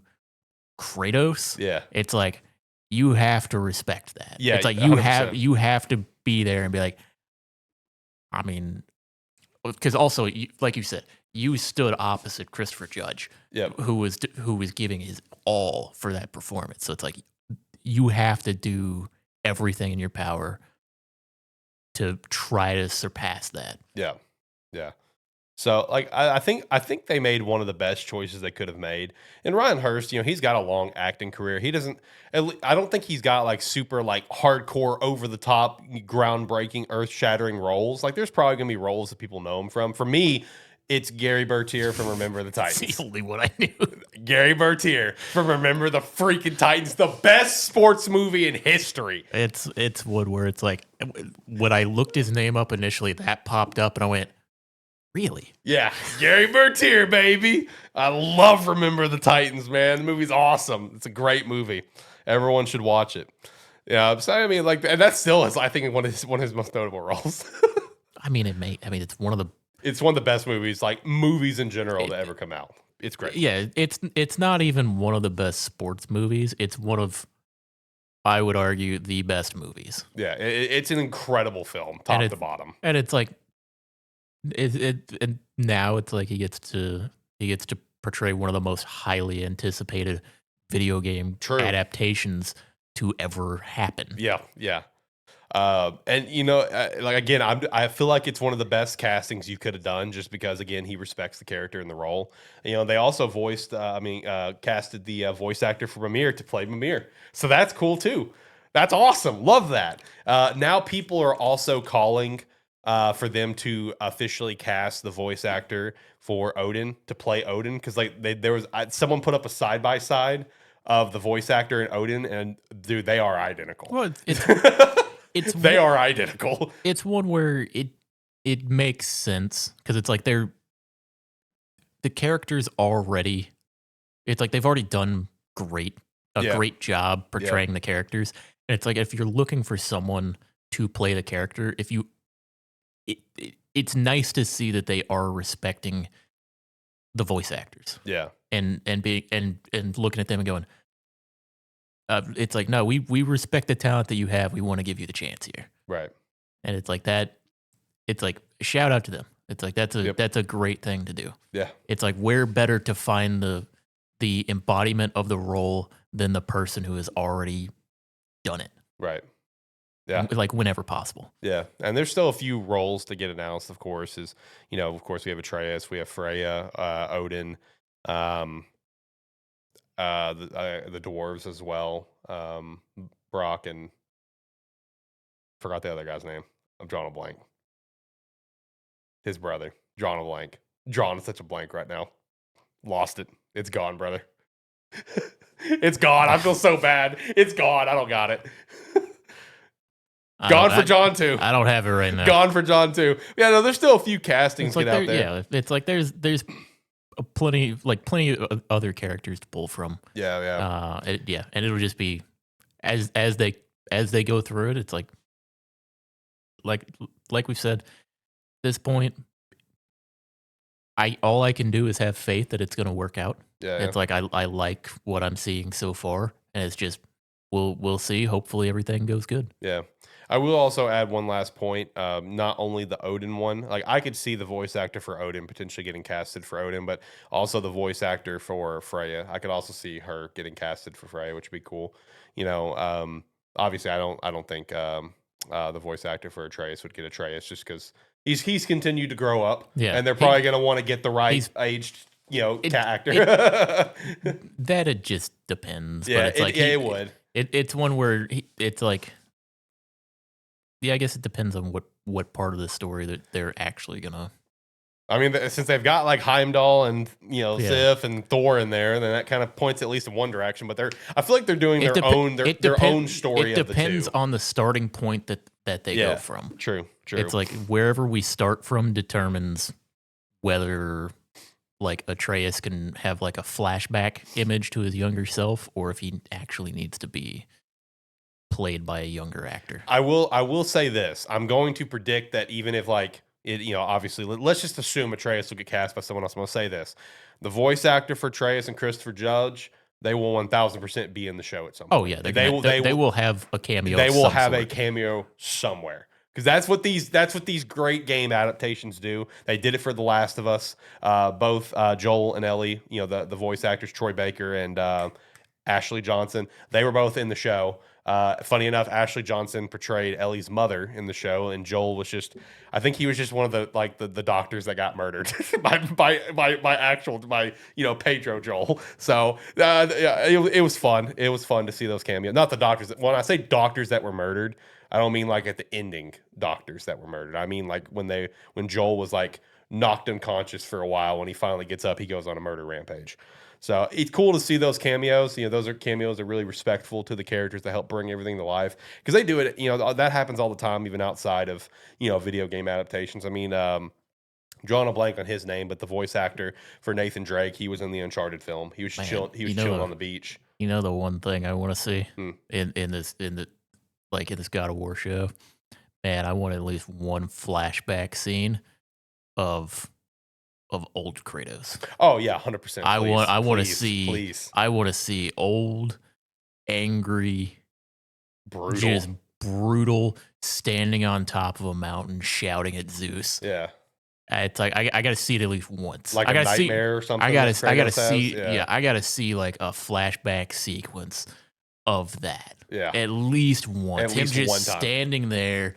Kratos. Yeah, it's like you have to respect that. Yeah, it's like 100%. you have to be there and be like, I mean, because also like you said, you stood opposite Christopher Judge, who was giving his all for that performance. So it's like you have to do everything in your power to try to surpass that. Yeah, yeah. So like I think they made one of the best choices they could have made. And Ryan Hurst, he's got a long acting career. He doesn't. I don't think he's got like super like hardcore, over the top, groundbreaking, earth shattering roles. Like there's probably gonna be roles that people know him from. For me, it's Gary Bertier from Remember the Titans. It's the only one I knew. Gary Bertier from Remember the freaking Titans, the best sports movie in history. It's one where it's like when I looked his name up initially, that popped up, and I went, really? Yeah, Gary Bertier, baby. I love Remember the Titans, man. The movie's awesome. It's a great movie. Everyone should watch it. Yeah, so I mean, like, and that still is, I think, one of his most notable roles. I mean, it's one of the. It's one of the best movies, like movies in general, to ever come out. It's great. Yeah, it's not even one of the best sports movies. It's one of, I would argue, the best movies. Yeah, it's an incredible film, top to bottom. And it's like. And now it's like he gets to portray one of the most highly anticipated video game adaptations to ever happen. Yeah, yeah. And like again, I feel like it's one of the best castings you could have done, just because again he respects the character and the role. They also casted the voice actor for Mimir to play Mimir, so that's cool too. That's awesome. Love that. Now people are also calling. For them to officially cast the voice actor for Odin to play Odin, because like someone put up a side by side of the voice actor and Odin, and dude, they are identical. Well, they are identical. It's one where it makes sense because it's like the characters already. It's like they've already done a great job portraying the characters, and it's like if you're looking for someone to play the character, it's nice to see that they are respecting the voice actors. Yeah. And looking at them and going, it's like, no, we respect the talent that you have. We want to give you the chance here. Right. And it's like that. It's like, shout out to them. It's like, that's a great thing to do. Yeah. It's like, where better to find the embodiment of the role than the person who has already done it. Right. Yeah. Like whenever possible. Yeah. And there's still a few roles to get announced, of course, of course we have Atreus, we have Freya, Odin, the dwarves as well. Brock, and forgot the other guy's name. I'm drawing a blank. His brother. Drawing a blank. Drawing such a blank right now. Lost it. It's gone, brother. It's gone. I feel so bad. It's gone. I don't got it. Gone for John too. I don't have it right now. Gone for John too. Yeah, no, there's still a few castings like out there. Yeah, it's like there's plenty of other characters to pull from. Yeah, yeah. And it'll just be as they go through it. It's like we've said, at this point, all I can do is have faith that it's going to work out. Yeah, it's like I like what I'm seeing so far, and it's just we'll see. Hopefully, everything goes good. Yeah. I will also add one last point. Not only the Odin one, like I could see the voice actor for Odin potentially getting casted for Odin, but also the voice actor for Freya. I could also see her getting casted for Freya, which would be cool. Obviously, I don't think the voice actor for Atreus would get Atreus just because he's continued to grow up, and they're probably going to want to get the right aged actor. That it just depends. Yeah, but it's like it would. It's one where it's like. Yeah, I guess it depends on what part of the story that they're actually gonna. I mean, since they've got like Heimdall and Sif and Thor in there, then that kind of points at least in one direction. But I feel like they're doing their own story. It depends on the starting point that they go from. True. It's like wherever we start from determines whether like Atreus can have like a flashback image to his younger self, or if he actually needs to be played by a younger actor. I will say this. I'm going to predict that even if like it, obviously let's just assume Atreus will get cast by someone else. I'm going to say this. The voice actor for Atreus and Christopher Judge, they will 1000% be in the show at some point. Oh yeah, they will have a cameo. They will have a cameo somewhere. Because that's what these great game adaptations do. They did it for The Last of Us. Both Joel and Ellie, the voice actors Troy Baker and Ashley Johnson, they were both in the show. Funny enough, Ashley Johnson portrayed Ellie's mother in the show, and Joel was just, I think he was just one of the doctors that got murdered by Pedro Joel. So yeah, it was fun. It was fun to see those cameos. Not the doctors. When I say doctors that were murdered, I don't mean like at the ending doctors that were murdered. I mean like when Joel was like knocked unconscious for a while. When he finally gets up, he goes on a murder rampage. So it's cool to see those cameos. Those are cameos that are really respectful to the characters that help bring everything to life, because they do it. That happens all the time, even outside of video game adaptations. I mean, drawing a blank on his name, but the voice actor for Nathan Drake, he was in the Uncharted film. He was chilling. He was chilling on the beach. The one thing I want to see in this God of War show, man, I want at least one flashback scene of old Kratos. Oh yeah, 100%. I want to see old, angry, just brutal, standing on top of a mountain shouting at Zeus. Yeah. It's like I got to see it at least once. Like I a nightmare or something. I got to see. Yeah, I got to see like a flashback sequence of that. Yeah. At least once. At least him just one time. standing there,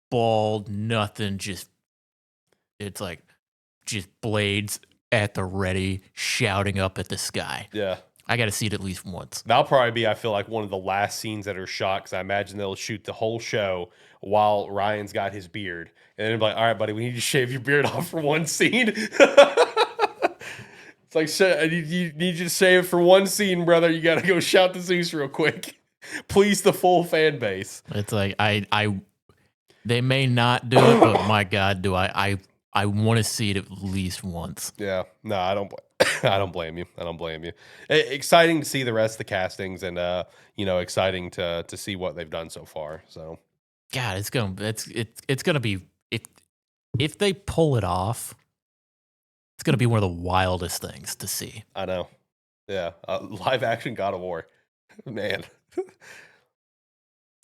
bald, nothing. It's like just blades at the ready, shouting up at the sky. Yeah. I got to see it at least once. That'll probably be, I feel like, one of the last scenes that are shot, because I imagine they'll shoot the whole show while Ryan's got his beard. And then they'll be like, all right, buddy, we need to shave your beard off for one scene. It's like, I need you to shave for one scene, brother. You got to go shout to Zeus real quick. Please the full fan base. It's like, they may not do it, but my God, do I want to see it at least once. Yeah. No, I don't blame you. I don't blame you. Exciting to see the rest of the castings, and exciting to see what they've done so far. So, God, it's gonna be, if they pull it off, it's gonna be one of the wildest things to see. I know. Yeah, live action God of War, man.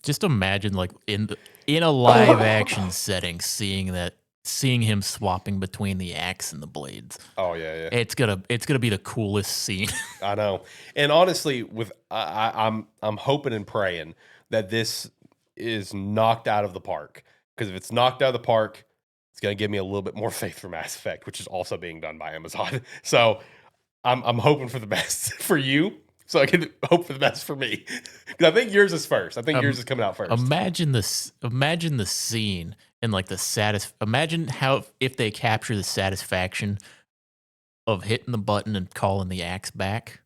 Just imagine like in a live action setting, seeing him swapping between the axe and the blades. Oh yeah. It's gonna be the coolest scene. I know. And honestly, I'm hoping and praying that this is knocked out of the park. Because if it's knocked out of the park, it's gonna give me a little bit more faith for Mass Effect, which is also being done by Amazon. So I'm hoping for the best for you, so I can hope for the best for me. Because I think yours is first. I think yours is coming out first. Imagine the scene. And like imagine how if they capture the satisfaction of hitting the button and calling the axe back.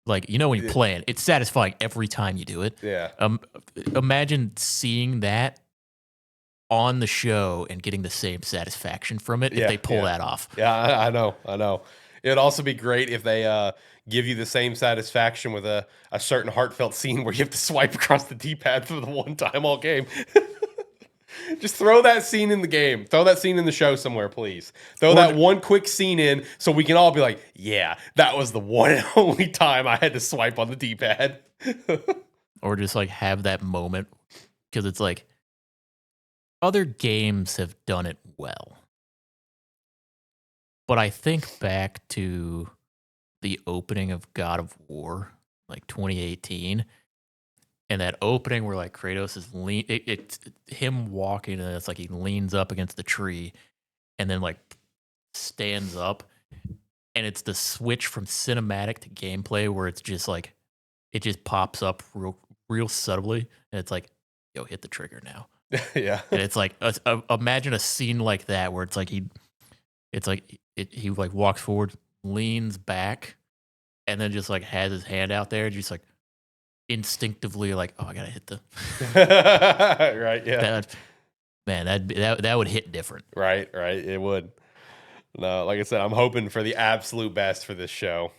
Like, when you play it, it's satisfying every time you do it. Yeah. Imagine seeing that on the show and getting the same satisfaction from it if they pull that off. Yeah, I know. It'd also be great if they give you the same satisfaction with a certain heartfelt scene where you have to swipe across the D-pad for the one time all game. Just throw that scene in the game. Throw that scene in the show somewhere, please. Throw that one quick scene in so we can all be like, yeah, that was the one and only time I had to swipe on the D-pad. Or just like have that moment, because it's like other games have done it well. But I think back to the opening of God of War, like 2018. And that opening where like Kratos is it's him walking, and it's like he leans up against the tree and then like stands up, and it's the switch from cinematic to gameplay where it's just like it just pops up real subtly, and it's like, yo, hit the trigger now. Yeah. And it's like imagine a scene like that where it's like he walks forward, leans back, and then just like has his hand out there, and just like instinctively like, oh, I gotta hit the right. Yeah, that would hit different. Right. It would. No, like I said, I'm hoping for the absolute best for this show.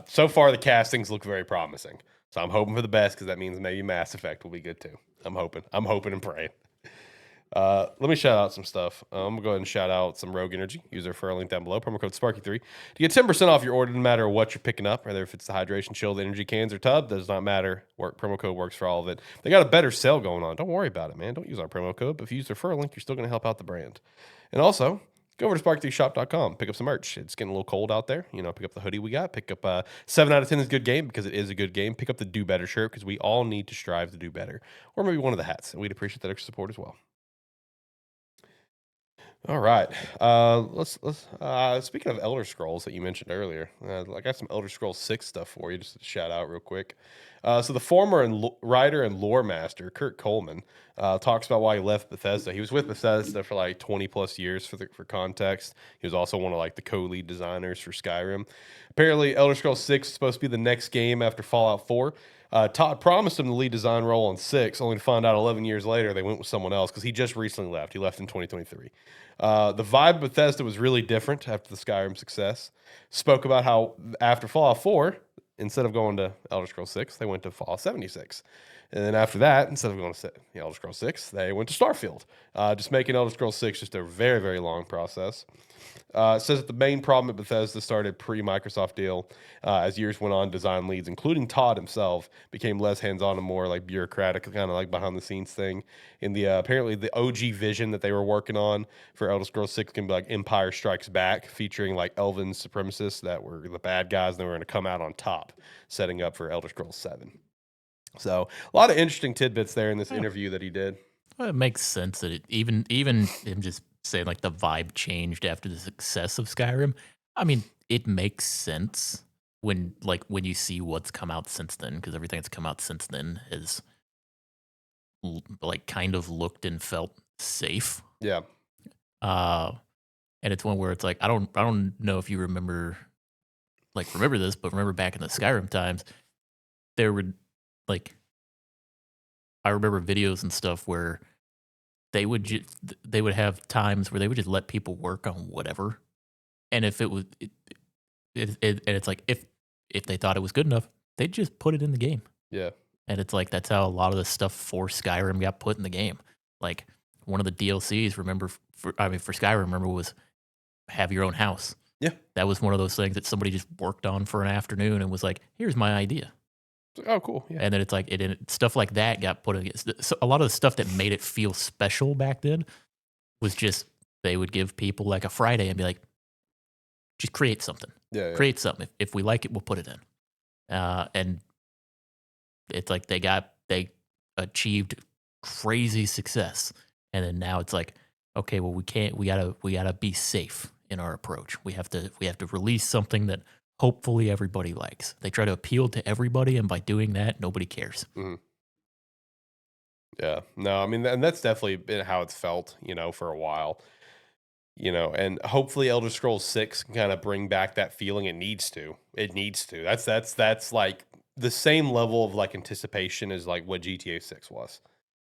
So far, the castings look very promising, so I'm hoping for the best, because that means maybe Mass Effect will be good too. I'm hoping and praying. Let me shout out some stuff. I'm gonna go ahead and shout out some Rogue Energy. Use our referral link down below. Promo code Sparky3 to get 10% off your order, no matter what you're picking up, whether if it's the hydration shield, energy cans, or tub. Does not matter. Promo code works for all of it. They got a better sale going on. Don't worry about it, man. Don't use our promo code. But if you use the referral link, you're still gonna help out the brand. And also, go over to spark3shop.com, pick up some merch. It's getting a little cold out there. You know, pick up the hoodie we got. Pick up 7 out of 10 is a good game because it is a good game. Pick up the Do Better shirt because we all need to strive to do better. Or maybe one of the hats. And we'd appreciate that extra support as well. All right. Let's speaking of Elder Scrolls that you mentioned earlier, I got some Elder Scrolls 6 stuff for you, just to shout out real quick. So the former writer and lore master, Kurt Coleman, talks about why he left Bethesda. He was with Bethesda for like 20 plus years for context. He was also one of like the co-lead designers for Skyrim. Apparently, Elder Scrolls 6 is supposed to be the next game after Fallout 4. Todd promised him the lead design role on 6, only to find out 11 years later they went with someone else because he just recently left. He left in 2023. The vibe of Bethesda was really different after the Skyrim success. Spoke about how after Fallout 4, instead of going to Elder Scrolls 6, they went to Fallout 76. And then after that, instead of going to Elder Scrolls 6, they went to Starfield. Just making Elder Scrolls 6 just a very, very long process. It says that the main problem at Bethesda started pre-Microsoft deal. As years went on, design leads, including Todd himself, became less hands-on and more like bureaucratic, kind of like behind-the-scenes thing. In the apparently the OG vision that they were working on for Elder Scrolls 6 can be like Empire Strikes Back, featuring like elven supremacists that were the bad guys, and they were going to come out on top, setting up for Elder Scrolls 7. So a lot of interesting tidbits there in this interview that he did. Well, it makes sense that even him just saying like the vibe changed after the success of Skyrim. I mean, it makes sense when you see what's come out since then, because everything that's come out since then has like kind of looked and felt safe. Yeah. And it's one where it's like I don't know if you remember this, but remember back in the Skyrim times, there were like I remember videos and stuff where they would have times where they would just let people work on whatever, and if it was and it's like if they thought it was good enough, they'd just put it in the game. Yeah. And it's like that's how a lot of the stuff for Skyrim got put in the game. Like one of the DLCs, for Skyrim, remember, was have your own house. Yeah. That was one of those things that somebody just worked on for an afternoon and was like, here's my idea. Oh, cool. Yeah. And then it's like stuff like that got put in. So a lot of the stuff that made it feel special back then was just they would give people like a Friday and be like, just create something. Yeah. Create something. If we like it, we'll put it in. And it's like they achieved crazy success. And then now it's like, okay, well, we gotta be safe in our approach. We have to release something that hopefully everybody likes. They try to appeal to everybody, and by doing that, nobody cares. Mm-hmm. Yeah. No, I mean, and that's definitely been how it's felt, for a while. And hopefully Elder Scrolls 6 can kind of bring back that feeling. It needs to. That's like the same level of like anticipation as like what GTA 6 was.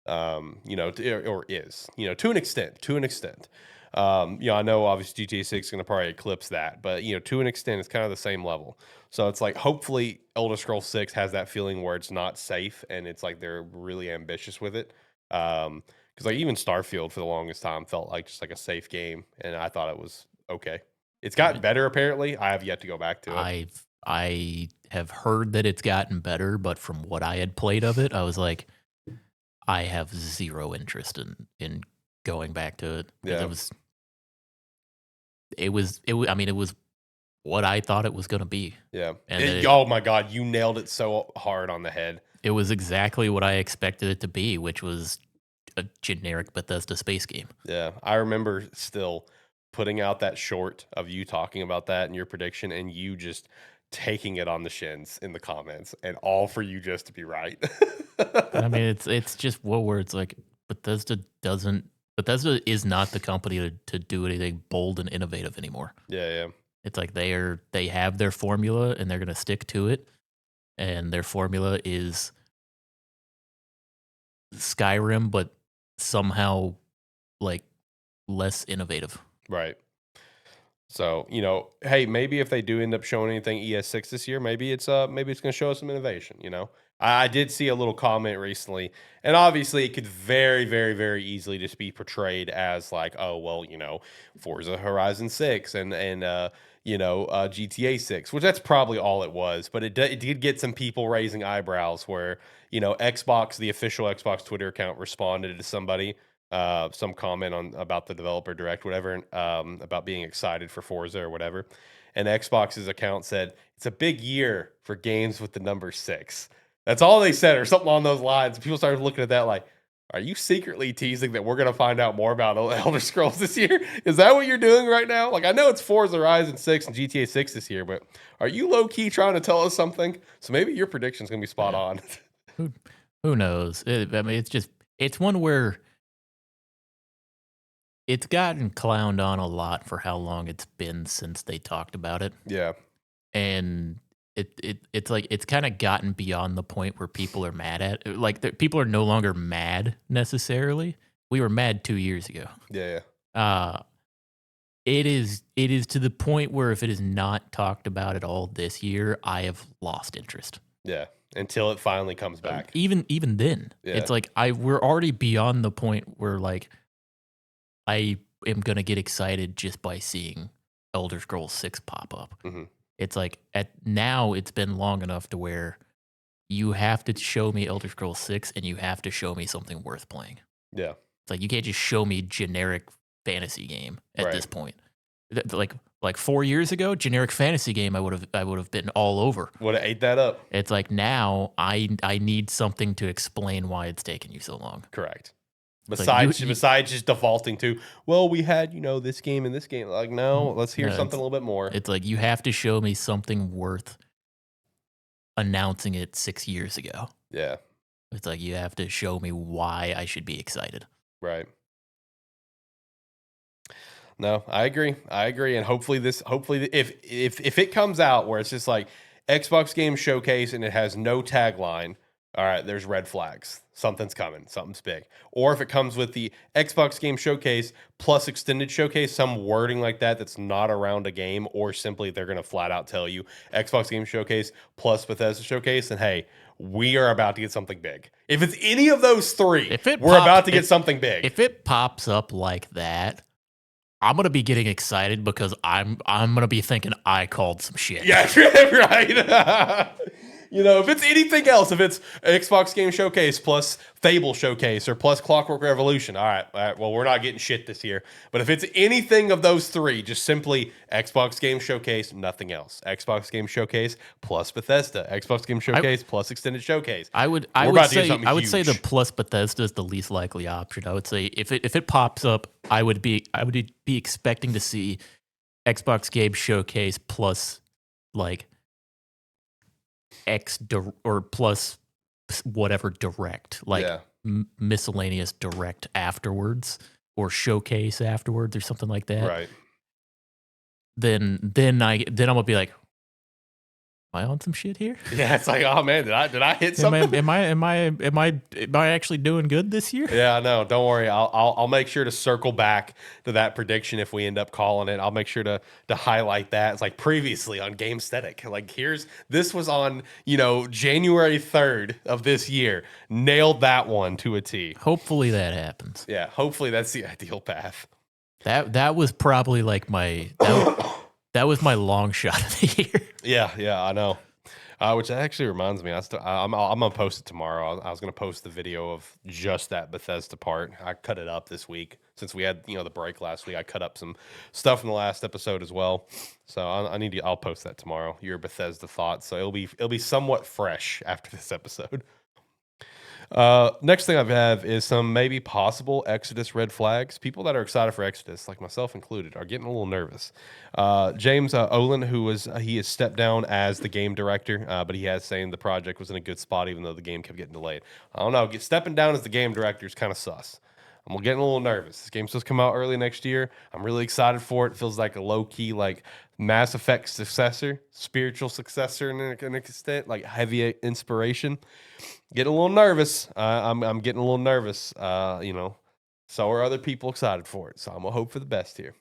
Or is, to an extent. I know obviously GTA 6 is going to probably eclipse that, but to an extent, it's kind of the same level. So it's like hopefully Elder Scrolls 6 has that feeling where it's not safe and it's like they're really ambitious with it. Because like even Starfield for the longest time felt like just like a safe game, and I thought it was okay. It's gotten better apparently. I have yet to go back to it. I have heard that it's gotten better, but from what I had played of it, I was like, I have zero interest in going back to it. Yeah. It was what I thought it was going to be. Yeah. Oh my God, you nailed it so hard on the head. It was exactly what I expected it to be, which was a generic Bethesda space game. Yeah. I remember still putting out that short of you talking about that and your prediction, and you just taking it on the shins in the comments, and all for you just to be right. I mean, it's just where it's like Bethesda is not the company to do anything bold and innovative anymore. Yeah. It's like they have their formula and they're going to stick to it, and their formula is Skyrim, but somehow like less innovative. Right. So, hey, maybe if they do end up showing anything ES6 this year, maybe it's going to show us some innovation, I did see a little comment recently, and obviously it could very, very, very easily just be portrayed as like, oh, well, Forza Horizon 6 and GTA 6, which that's probably all it was, but it did get some people raising eyebrows where, Xbox, the official Xbox Twitter account, responded to somebody some comment on about the developer direct, whatever, about being excited for Forza or whatever. And Xbox's account said it's a big year for games with the number 6. That's all they said, or something along those lines. People started looking at that like, are you secretly teasing that we're going to find out more about Elder Scrolls this year? Is that what you're doing right now? Like, I know it's Forza Horizon 6 and GTA 6 this year, but are you low-key trying to tell us something? So maybe your prediction's going to be spot on. Who knows? I mean, it's one where it's gotten clowned on a lot for how long it's been since they talked about it. Yeah. And it's like it's kind of gotten beyond the point where people are mad at people are no longer mad necessarily. We were mad 2 years ago. Yeah. It is to the point where if it is not talked about at all this year, I have lost interest. Yeah. Until it finally comes back. Even then, it's like we're already beyond the point where like I am gonna get excited just by seeing Elder Scrolls 6 pop up. Mm-hmm. It's like now it's been long enough to where you have to show me Elder Scrolls 6 and you have to show me something worth playing. Yeah. It's like you can't just show me generic fantasy game at this point. Like 4 years ago, generic fantasy game I would have been all over. Would have ate that up. It's like now I need something to explain why it's taken you so long. Correct. Besides just defaulting to, well, we had, this game and this game. Like, no, let's hear something a little bit more. It's like you have to show me something worth announcing it 6 years ago. Yeah. It's like you have to show me why I should be excited. Right. No, I agree. And hopefully if it comes out where it's just like Xbox Game Showcase and it has no tagline, all right, there's red flags. Something's coming. Something's big. Or if it comes with the Xbox Game Showcase plus Extended Showcase, some wording like that that's not around a game, or simply they're going to flat out tell you Xbox Game Showcase plus Bethesda Showcase, and hey, we are about to get something big. If it's any of those three, we're about to get something big. If it pops up like that, I'm going to be getting excited because I'm going to be thinking I called some shit. Yeah, right. If it's anything else, if it's Xbox Game Showcase plus Fable Showcase or plus Clockwork Revolution, all right, well, we're not getting shit this year. But if it's anything of those three, just simply Xbox Game Showcase, nothing else. Xbox Game Showcase plus Bethesda. Xbox Game Showcase plus Extended Showcase. I would say the plus Bethesda is the least likely option. I would say if it pops up, I would be expecting to see Xbox Game Showcase plus like or plus whatever direct, like miscellaneous direct afterwards or showcase afterwards or something like that. Right. Then I'm gonna be like, am I on some shit here? Yeah, it's like, oh man, did I hit something? Am I actually doing good this year? Yeah, no, don't worry. I'll make sure to circle back to that prediction if we end up calling it. I'll make sure to highlight that. It's like previously on GameSthetic. Like this was on, January 3rd of this year. Nailed that one to a T. Hopefully that happens. Yeah, hopefully that's the ideal path. That was probably like that was my long shot of the year. Yeah, I know. Which actually reminds me, I'm gonna post it tomorrow. I was gonna post the video of just that Bethesda part. I cut it up this week since we had the break last week. I cut up some stuff from the last episode as well. So I'll post that tomorrow. Your Bethesda thoughts. So it'll be somewhat fresh after this episode. Next thing I have is some maybe possible Exodus red flags. People that are excited for Exodus, like myself included, are getting a little nervous. James Olin, he has stepped down as the game director, but he has saying the project was in a good spot, even though the game kept getting delayed. I don't know. Stepping down as the game director is kind of sus. I'm getting a little nervous. This game's supposed to come out early next year. I'm really excited for it. It feels like a low-key, like Mass Effect successor, spiritual successor in an extent, like heavy inspiration. Getting a little nervous. I'm getting a little nervous. So are other people excited for it. So I'm gonna hope for the best here.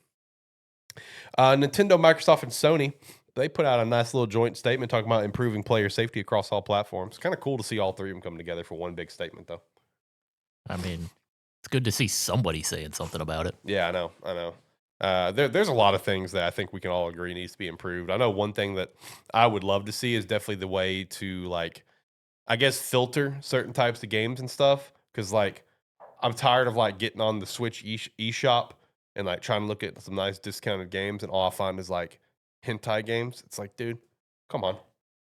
Nintendo, Microsoft, and Sony, they put out a nice little joint statement talking about improving player safety across all platforms. Kind of cool to see all three of them come together for one big statement, though. I mean, it's good to see somebody saying something about it. Yeah, I know. There's a lot of things that I think we can all agree needs to be improved. I know one thing that I would love to see is definitely the way to, like, I guess, filter certain types of games and stuff. Because, like, I'm tired of like getting on the Switch eShop and like trying to look at some nice discounted games, and all I find is like hentai games. It's like, dude, come on.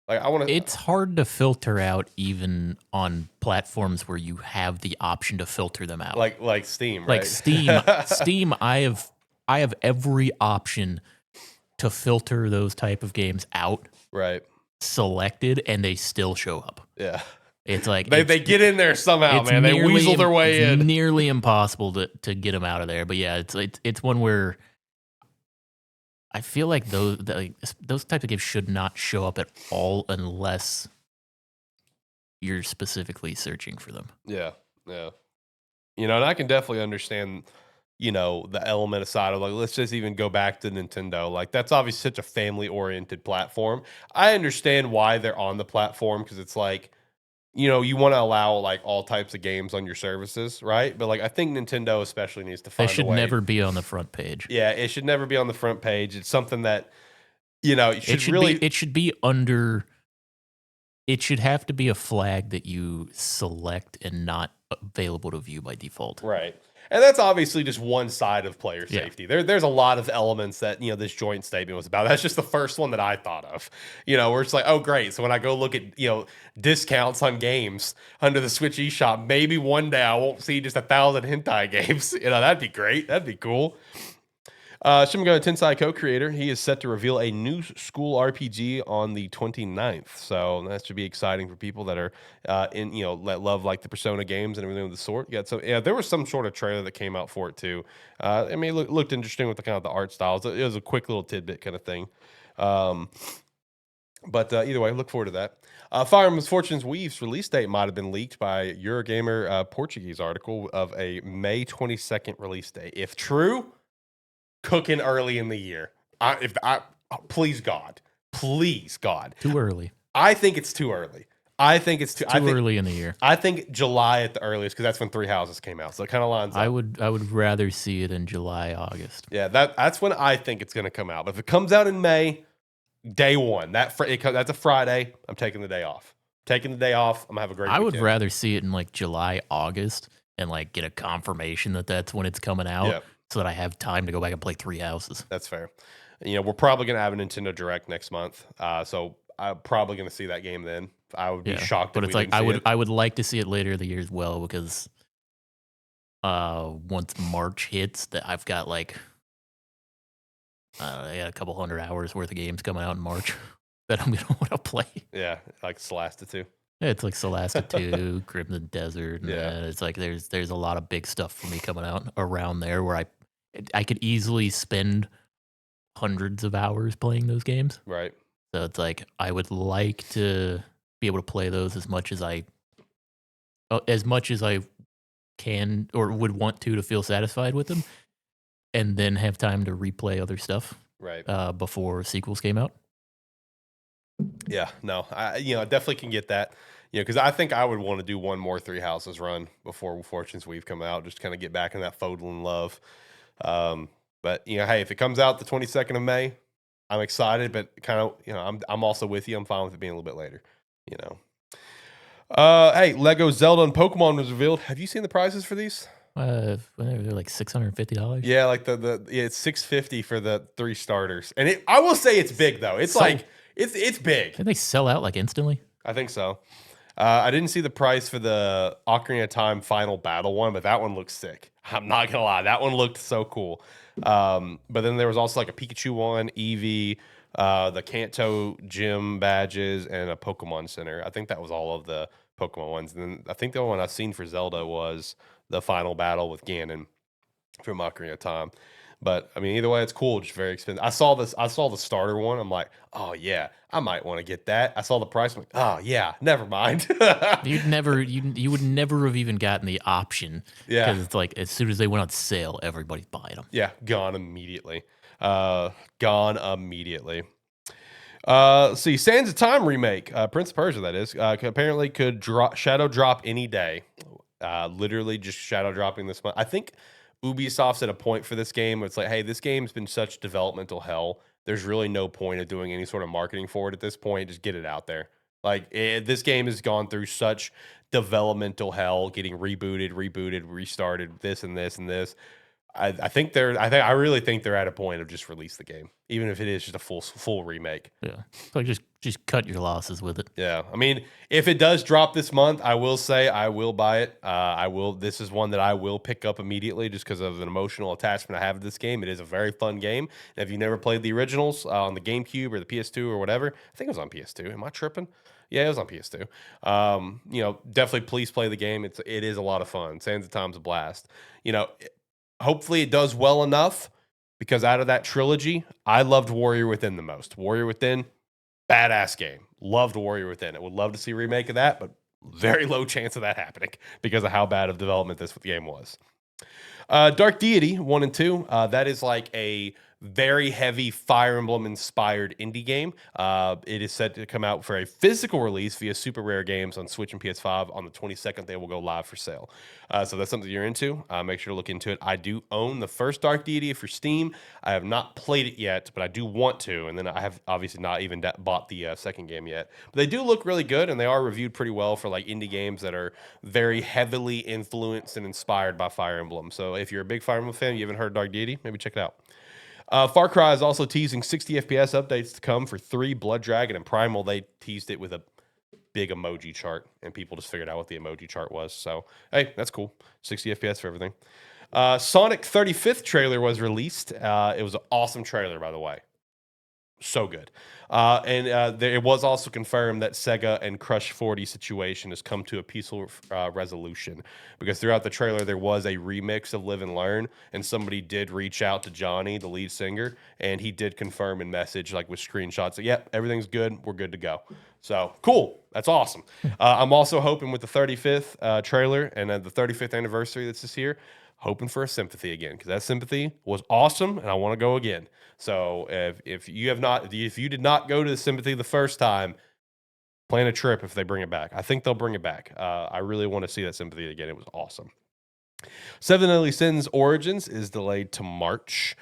Like I want to. It's hard to filter out even on platforms where you have the option to filter them out. Like Steam, right? Like Steam, I have every option to filter those type of games out, right? Selected, and they still show up. Yeah. It's like they get in there somehow, man. They weasel their way in. It's nearly impossible to get them out of there. But yeah, it's one where I feel like those types of games should not show up at all unless you're specifically searching for them. Yeah, yeah. You know, and I can definitely understand, you know, the element aside of like, let's just even go back to Nintendo. Like, that's obviously such a family-oriented platform. I understand why they're on the platform because it's like, you know, you want to allow like all types of games on your services, right? But like, I think Nintendo especially needs to find They should a way. never be on the front page. Yeah, it should never be on the front page. It's something that, you know, it should be under. It should have to be a flag that you select and not available to view by default. Right. And that's obviously just one side of player safety. There's a lot of elements that, you know, this joint statement was about. That's just the first one that I thought of, you know, where it's like, oh, great. So when I go look at, you know, discounts on games under the Switch eShop, maybe one day I won't see just 1,000 hentai games. You know, that'd be great. That'd be cool. Shimgo Tensai co-creator, he is set to reveal a new school RPG on the 29th. So that should be exciting for people that are in, you know, that love like the Persona games and everything of the sort. Yeah, so yeah, there was some sort of trailer that came out for it too. I mean, it looked interesting with the kind of the art styles. It was a quick little tidbit kind of thing. But either way, look forward to that. Fire Emblem's Fortune's Weave's release date might have been leaked by Eurogamer Portuguese article of a May 22nd release date. If true, cooking early in the year. Please God. Too early. I think it's too early. I think it's too early in the year. I think July at the earliest because that's when Three Houses came out. So it kind of lines up. I would rather see it in July, August. Yeah, that's when I think it's going to come out. But if it comes out in May, day one, that's a Friday. I'm taking the day off. I'm gonna have a great. I would rather see it in like July, August, and like get a confirmation that that's when it's coming out. Yeah. So that I have time to go back and play Three Houses. That's fair. You know, we're probably going to have a Nintendo Direct next month. So I'm probably going to see that game then. I would be shocked but if it's we like didn't see it. I would like to see it later in the year as well because once March hits, that I've got like I got a couple hundred hours worth of games coming out in March that I'm going to want to play. Yeah, like Celeste 2. Yeah, it's like Celeste 2, Crimson Desert. And Yeah. it's like there's a lot of big stuff for me coming out around there where I could easily spend hundreds of hours playing those games. Right. So it's like I would like to be able to play those as much as I can or would want to feel satisfied with them, and then have time to replay other stuff Right. before sequels came out. Yeah. No, I definitely can get that. You know, because I think I would want to do one more Three Houses run before Fortune's Weave come out, just kind of get back in that Fodlin love. But you know, hey, if it comes out the 22nd of May, I'm excited, but kind of, you know, I'm also with you. I'm fine with it being a little bit later, you know. Hey, Lego Zelda and Pokemon was revealed. Have you seen the prices for these? They're like $650. Yeah, like it's $650 for the 3 starters. And I will say it's big though. It's like it's big. Did they sell out like instantly? I think so. I didn't see the price for the Ocarina of Time Final Battle one, but that one looks sick. I'm not gonna lie, that one looked so cool. But then there was also like a Pikachu one, Eevee, the Kanto Gym badges, and a Pokemon Center. I think that was all of the Pokemon ones. And then I think the only one I've seen for Zelda was the Final Battle with Ganon from Ocarina of Time. But I mean, either way, it's cool. Just very expensive. I saw the starter one. I'm like, oh yeah, I might want to get that. I saw the price. I'm like, oh yeah, never mind. You would never have even gotten the option. Yeah, because it's like as soon as they went on sale, everybody's buying them. Yeah, gone immediately. See, Sands of Time remake, Prince of Persia, that is, apparently could shadow drop any day. Literally just shadow dropping this month. I think Ubisoft's at a point for this game where it's like, hey, this game's been such developmental hell. There's really no point of doing any sort of marketing for it at this point. Just get it out there. Like this game has gone through such developmental hell, getting rebooted, restarted, this and this and this. I really think they're at a point of just release the game, even if it is just a full remake. Yeah, so just cut your losses with it. Yeah, I mean, if it does drop this month, I will say I will buy it. I will. This is one that I will pick up immediately, just because of an emotional attachment I have to this game. It is a very fun game. And if you never played the originals on the GameCube or the PS2 or whatever, I think it was on PS2. Am I tripping? Yeah, it was on PS2. Definitely please play the game. It is a lot of fun. Sands of Time's a blast. Hopefully it does well enough, because out of that trilogy, I loved Warrior Within the most. Warrior Within, badass game. Loved Warrior Within. I would love to see a remake of that, but very low chance of that happening because of how bad of development this game was. Dark Deity 1 and 2. That is like a very heavy Fire Emblem inspired indie game. It is set to come out for a physical release via Super Rare Games on Switch and PS5 on the 22nd. They will go live for sale. So that's something you're into. Make sure to look into it. I do own the first Dark Deity for Steam. I have not played it yet, but I do want to. And then I have obviously not even bought the second game yet. But they do look really good, and they are reviewed pretty well for like indie games that are very heavily influenced and inspired by Fire Emblem. So if you're a big Fire Emblem fan, you haven't heard Dark Deity, maybe check it out. Far Cry is also teasing 60 FPS updates to come for 3, Blood Dragon, and Primal. They teased it with a big emoji chart, and people just figured out what the emoji chart was. So, hey, that's cool. 60 FPS for everything. Sonic 35th trailer was released. It was an awesome trailer, by the way. So good. It was also confirmed that Sega and Crush 40 situation has come to a peaceful resolution, because throughout the trailer there was a remix of Live and Learn, and somebody did reach out to Johnny, the lead singer, and he did confirm in message, like with screenshots, that, yep, everything's good, we're good to go. So cool. That's awesome. I'm also hoping with the 35th trailer and the 35th anniversary that's this year, hoping for a Sympathy again, because that Sympathy was awesome, and I want to go again. So if you did not go to the Sympathy the first time, plan a trip if they bring it back. I think they'll bring it back. I really want to see that Sympathy again. It was awesome. Seven Deadly Sins Origins is delayed to March.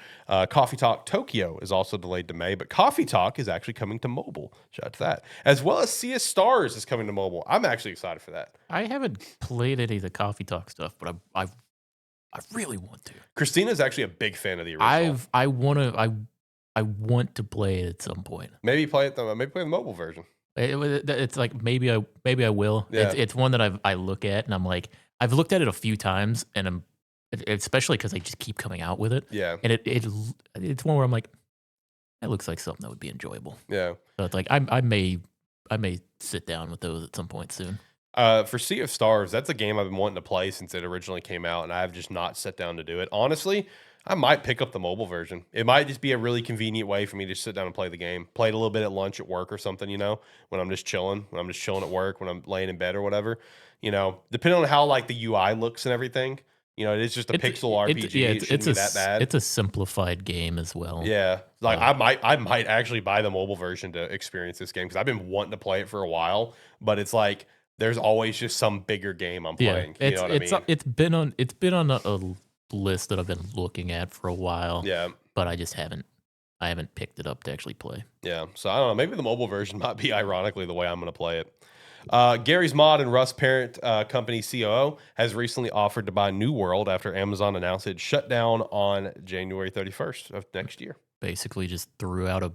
Coffee Talk Tokyo is also delayed to May, but Coffee Talk is actually coming to mobile. Shout out to that. As well as Sea of Stars is coming to mobile. I'm actually excited for that. I haven't played any of the Coffee Talk stuff, but I really want to. Christina's actually a big fan of the original. I want to play it at some point. Maybe play the mobile version. It's like maybe I will. Yeah. It's one that I look at and I'm like, I've looked at it a few times, and especially because they just keep coming out with it. Yeah. And it's one where I'm like, that looks like something that would be enjoyable. Yeah. So it's like I may sit down with those at some point soon. For Sea of Stars, that's a game I've been wanting to play since it originally came out, and I have just not sat down to do it. Honestly, I might pick up the mobile version. It might just be a really convenient way for me to sit down and play the game. Play it a little bit at lunch at work or something, when I'm just chilling. When I'm just chilling at work, when I'm laying in bed or whatever. Depending on how like the UI looks and everything. It is just a pixel RPG. It shouldn't be that bad. It's a simplified game as well. Yeah, I might actually buy the mobile version to experience this game, because I've been wanting to play it for a while, but it's like there's always just some bigger game I'm playing. You know what I mean? It's been on a list that I've been looking at for a while. Yeah, but I haven't picked it up to actually play. Yeah, so I don't know. Maybe the mobile version might be ironically the way I'm going to play it. Gary's Mod and Russ parent company COO has recently offered to buy New World after Amazon announced it shut down on January 31st of next year. Basically just threw out a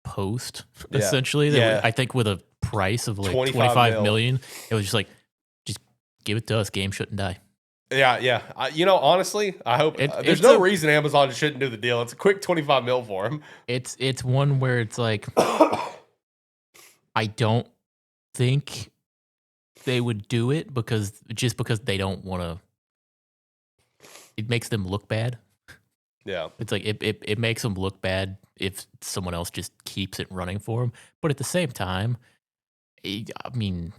post, Yeah. essentially. Yeah. I think with a price of like 25 $25 million. It was just like, just give it to us. Game shouldn't die. Yeah. Honestly, I hope there's no reason Amazon shouldn't do the deal. It's a quick 25 mil for them. It's one where it's like, I don't think they would do it because they don't want to. It makes them look bad. Yeah, it's like it makes them look bad if someone else just keeps it running for them. But at the same time, I mean,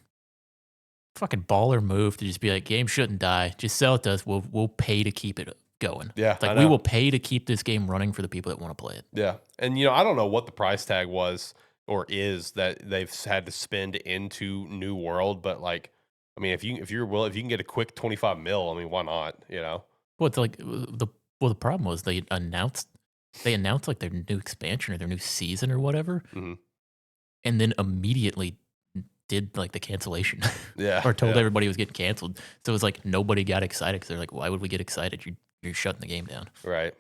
fucking baller move to just be like, game shouldn't die. Just sell it to us. We'll pay to keep it going. Yeah, it's like we will pay to keep this game running for the people that want to play it. Yeah, and I don't know what the price tag was or is that they've had to spend into New World, but like, I mean, if you can get a quick 25 mil, I mean, why not? Well, it's like the problem was they announced like their new expansion or their new season or whatever, mm-hmm. and then immediately did like the cancellation. Yeah. Or told yeah. everybody it was getting canceled. So it was like nobody got excited because they're like, why would we get excited? You're shutting the game down. Right.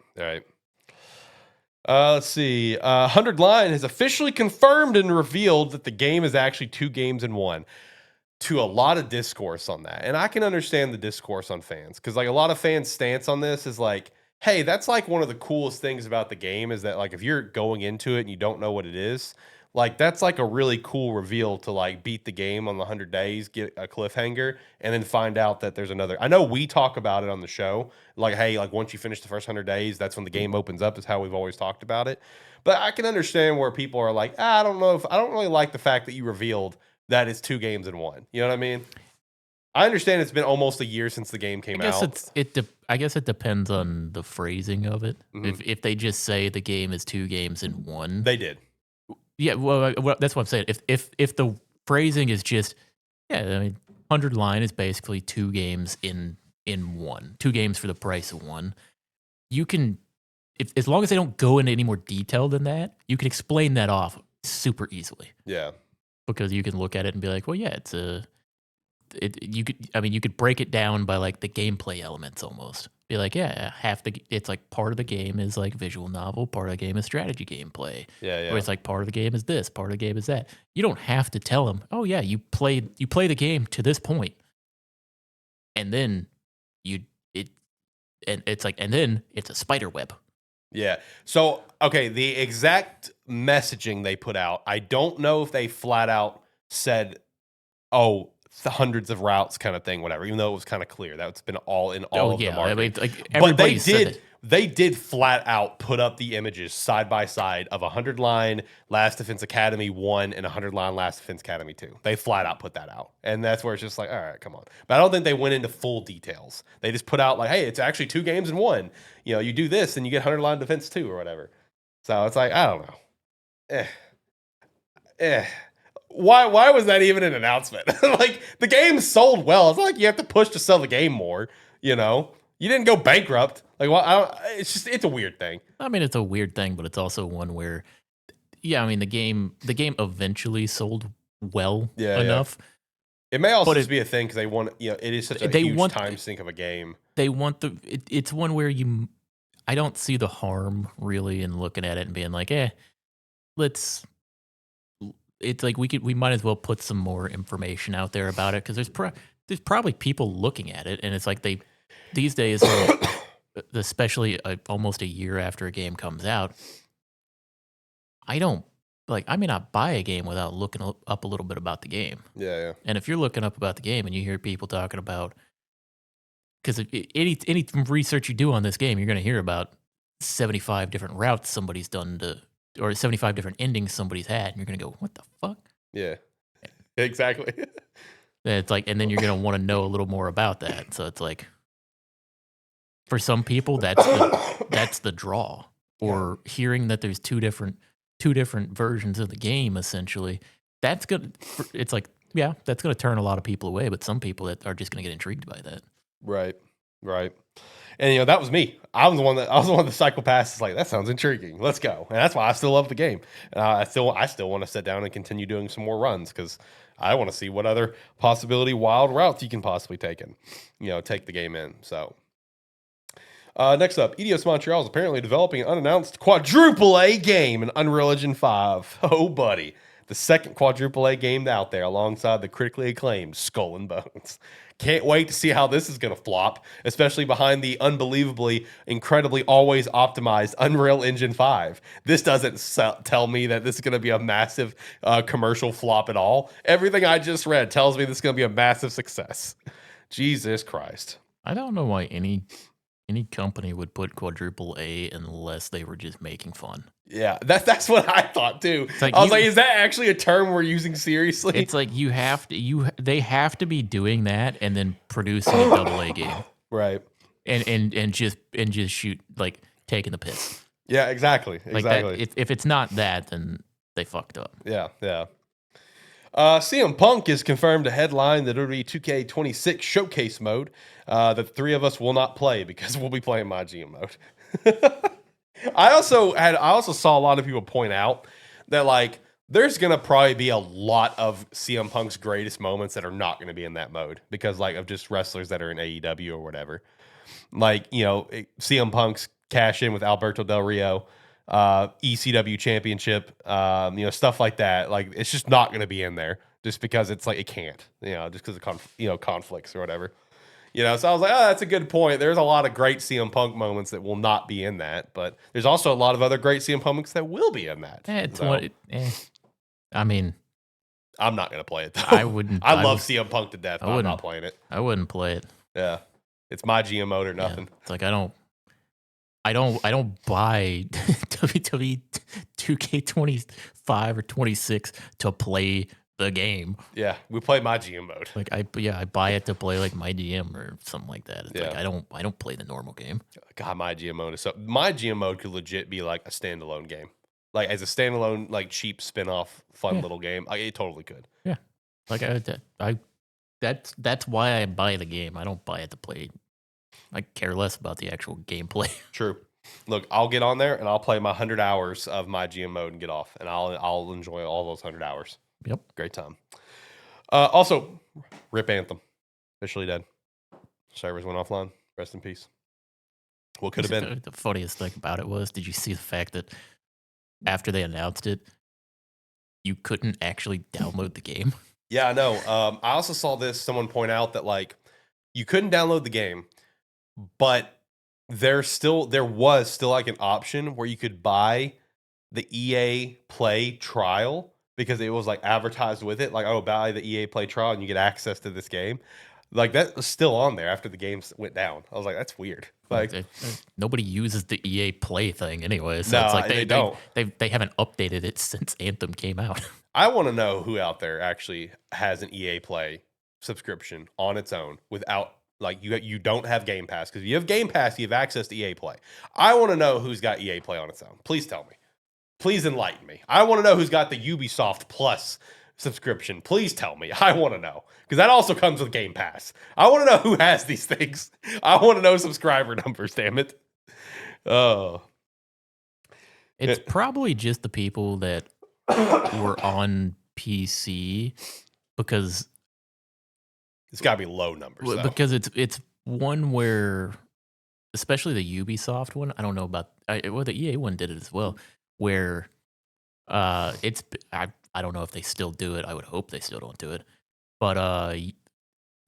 Let's see. 100 Line has officially confirmed and revealed that the game is actually 2 games in 1. To a lot of discourse on that. And I can understand the discourse on fans because like a lot of fans' stance on this is like, hey, that's like one of the coolest things about the game is that like if you're going into it and you don't know what it is, like that's like a really cool reveal to like beat the game on the 100 days, get a cliffhanger, and then find out that there's another. I know we talk about it on the show, like, hey, like once you finish the first 100 days, that's when the game opens up, is how we've always talked about it. But I can understand where people are like, I don't know if I don't really like the fact that you revealed that it's 2 games in 1. You know what I mean? I understand it's been almost a year since the game came out. I guess it depends on the phrasing of it. Mhm. If they just say the game is 2 games in 1, They did. yeah. Well, that's what I'm saying. If the phrasing is just, yeah, I mean, 100 Line is basically 2 games in 1, 2 games for the price of 1. You can, as long as they don't go into any more detail than that, you can explain that off super easily. Yeah. Because you can look at it and be like, well, yeah, you could break it down by like the gameplay elements almost. Be like, yeah, it's like part of the game is like visual novel, part of the game is strategy gameplay. Yeah. Or it's like part of the game is this, part of the game is that. You don't have to tell them, oh yeah, you play the game to this point, and then and then it's a spider web. Yeah. So, okay, the exact messaging they put out, I don't know if they flat out said, oh, the hundreds of routes kind of thing, whatever, even though it was kind of clear. That's been all of the marketing. I mean, like But everybody they did flat out put up the images side by side of 100 Line Last Defense Academy 1 and 100 Line Last Defense Academy 2. They flat out put that out. And that's where it's just like, all right, come on. But I don't think they went into full details. They just put out like, hey, it's actually 2 games in 1. You know, you do this and you get 100 Line Defense 2 or whatever. So it's like, I don't know. Why was that even an announcement? Like the game sold well. It's not like you have to push to sell the game more, you know? You didn't go bankrupt. Like, well, it's a weird thing. I mean, it's a weird thing, but it's also one where, yeah, I mean, the game eventually sold well enough. Yeah. It may also just be a thing because they want, you know, it is such a huge time sink of a game. They want it's one where I don't see the harm really in looking at it and being like, it's like we might as well put some more information out there about it because there's probably people looking at it and it's like these days, especially almost a year after a game comes out, I may not buy a game without looking up a little bit about the game. Yeah. And if you're looking up about the game and you hear people talking about, because any research you do on this game, you're going to hear about 75 different routes somebody's done or 75 different endings somebody's had, and you're going to go, what the fuck? Yeah, exactly. It's like, and then you're going to want to know a little more about that. So it's like, for some people, that's the draw. Or hearing that there's two different versions of the game, essentially, that's it's like, yeah, that's going to turn a lot of people away. But some people that are just going to get intrigued by that. Right. And you know, that was me. I was the one the psychopath is like, that sounds intriguing. Let's go. And that's why I still love the game. I still want to sit down and continue doing some more runs because I want to see what other possibility wild routes you can possibly take the game in. So next up, Eidos Montreal is apparently developing an unannounced quadruple A game in Unreal Engine 5. Oh, buddy. The second quadruple A game out there alongside the critically acclaimed Skull and Bones. Can't wait to see how this is going to flop, especially behind the unbelievably, incredibly, always optimized Unreal Engine 5. This doesn't tell me that this is going to be a massive commercial flop at all. Everything I just read tells me this is going to be a massive success. Jesus Christ. I don't know why any company would put quadruple A unless they were just making fun. Yeah, that's what I thought too. Like I was like, is that actually a term we're using seriously? It's like they have to be doing that and then producing a double A game. Right. And just shoot, like, taking the piss. Yeah, exactly. Like that, if it's not that, then they fucked up. Yeah. CM Punk is confirmed to headline the WWE 2K26 showcase mode that the 3 of us will not play because we'll be playing my GM mode. I also saw a lot of people point out that like there's gonna probably be a lot of CM Punk's greatest moments that are not gonna be in that mode because like of just wrestlers that are in AEW or whatever. Like, CM Punk's cash in with Alberto Del Rio, ECW championship, stuff like that. Like, it's just not going to be in there just because it's like, it can't, just because of, conflicts or whatever. So I was like, oh, that's a good point. There's a lot of great CM Punk moments that will not be in that, but there's also a lot of other great CM Punk moments that will be in that. I mean, I'm not going to play it, though. I wouldn't. I love CM Punk to death, but I'm not playing it. I wouldn't play it. Yeah. It's my GM mode or nothing. Yeah, it's like I don't buy WWE 2K25 or 26 to play the game. Yeah, we play my GM mode. Like I buy it to play like my GM or something like that. It's like I don't play the normal game. God, my GM mode is so. My GM mode could legit be like a standalone game, like as a standalone, like cheap spin-off, fun little game. It totally could. Yeah, like that's why I buy the game. I don't buy it to play. I care less about the actual gameplay. True. Look, I'll get on there and I'll play my 100 hours of my GM mode and get off, and I'll enjoy all those 100 hours. Yep, great time. Also, rip Anthem, officially dead. Servers went offline. Rest in peace. What could have been? The funniest thing about it was, did you see the fact that after they announced it, you couldn't actually download the game? Yeah, I know. I also saw someone point out that like you couldn't download the game, but there was still like an option where you could buy the EA Play trial because it was like advertised with it. Like, oh, buy the EA Play trial and you get access to this game. Like that was still on there after the games went down. I was like, that's weird. Like nobody uses the EA Play thing anyway. So no, it's like they don't. They haven't updated it since Anthem came out. I want to know who out there actually has an EA Play subscription on its own without like you don't have Game Pass, because if you have Game Pass, you have access to EA Play. I want to know who's got EA Play on its own. Please tell me. Please enlighten me. I want to know who's got the Ubisoft Plus subscription. Please tell me. I want to know, because that also comes with Game Pass. I want to know who has these things. I want to know subscriber numbers. Damn it. Oh, it's probably just the people that were on PC, because it's got to be low numbers. Though. Because it's one where, especially the Ubisoft one. I don't know about the EA one did it as well, where I don't know if they still do it. I would hope they still don't do it. But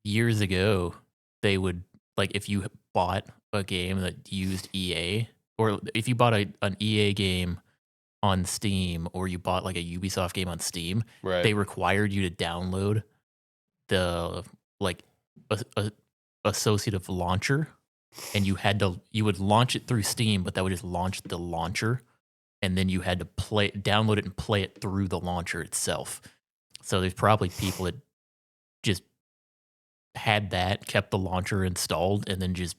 years ago, they would, like, if you bought a game that used EA, or if you bought an EA game on Steam, or you bought like a Ubisoft game on Steam, right, they required you to download the like associative launcher, and you would launch it through Steam, but that would just launch the launcher, and then you had to download it and play it through the launcher itself. So there's probably people that just had that, kept the launcher installed, and then just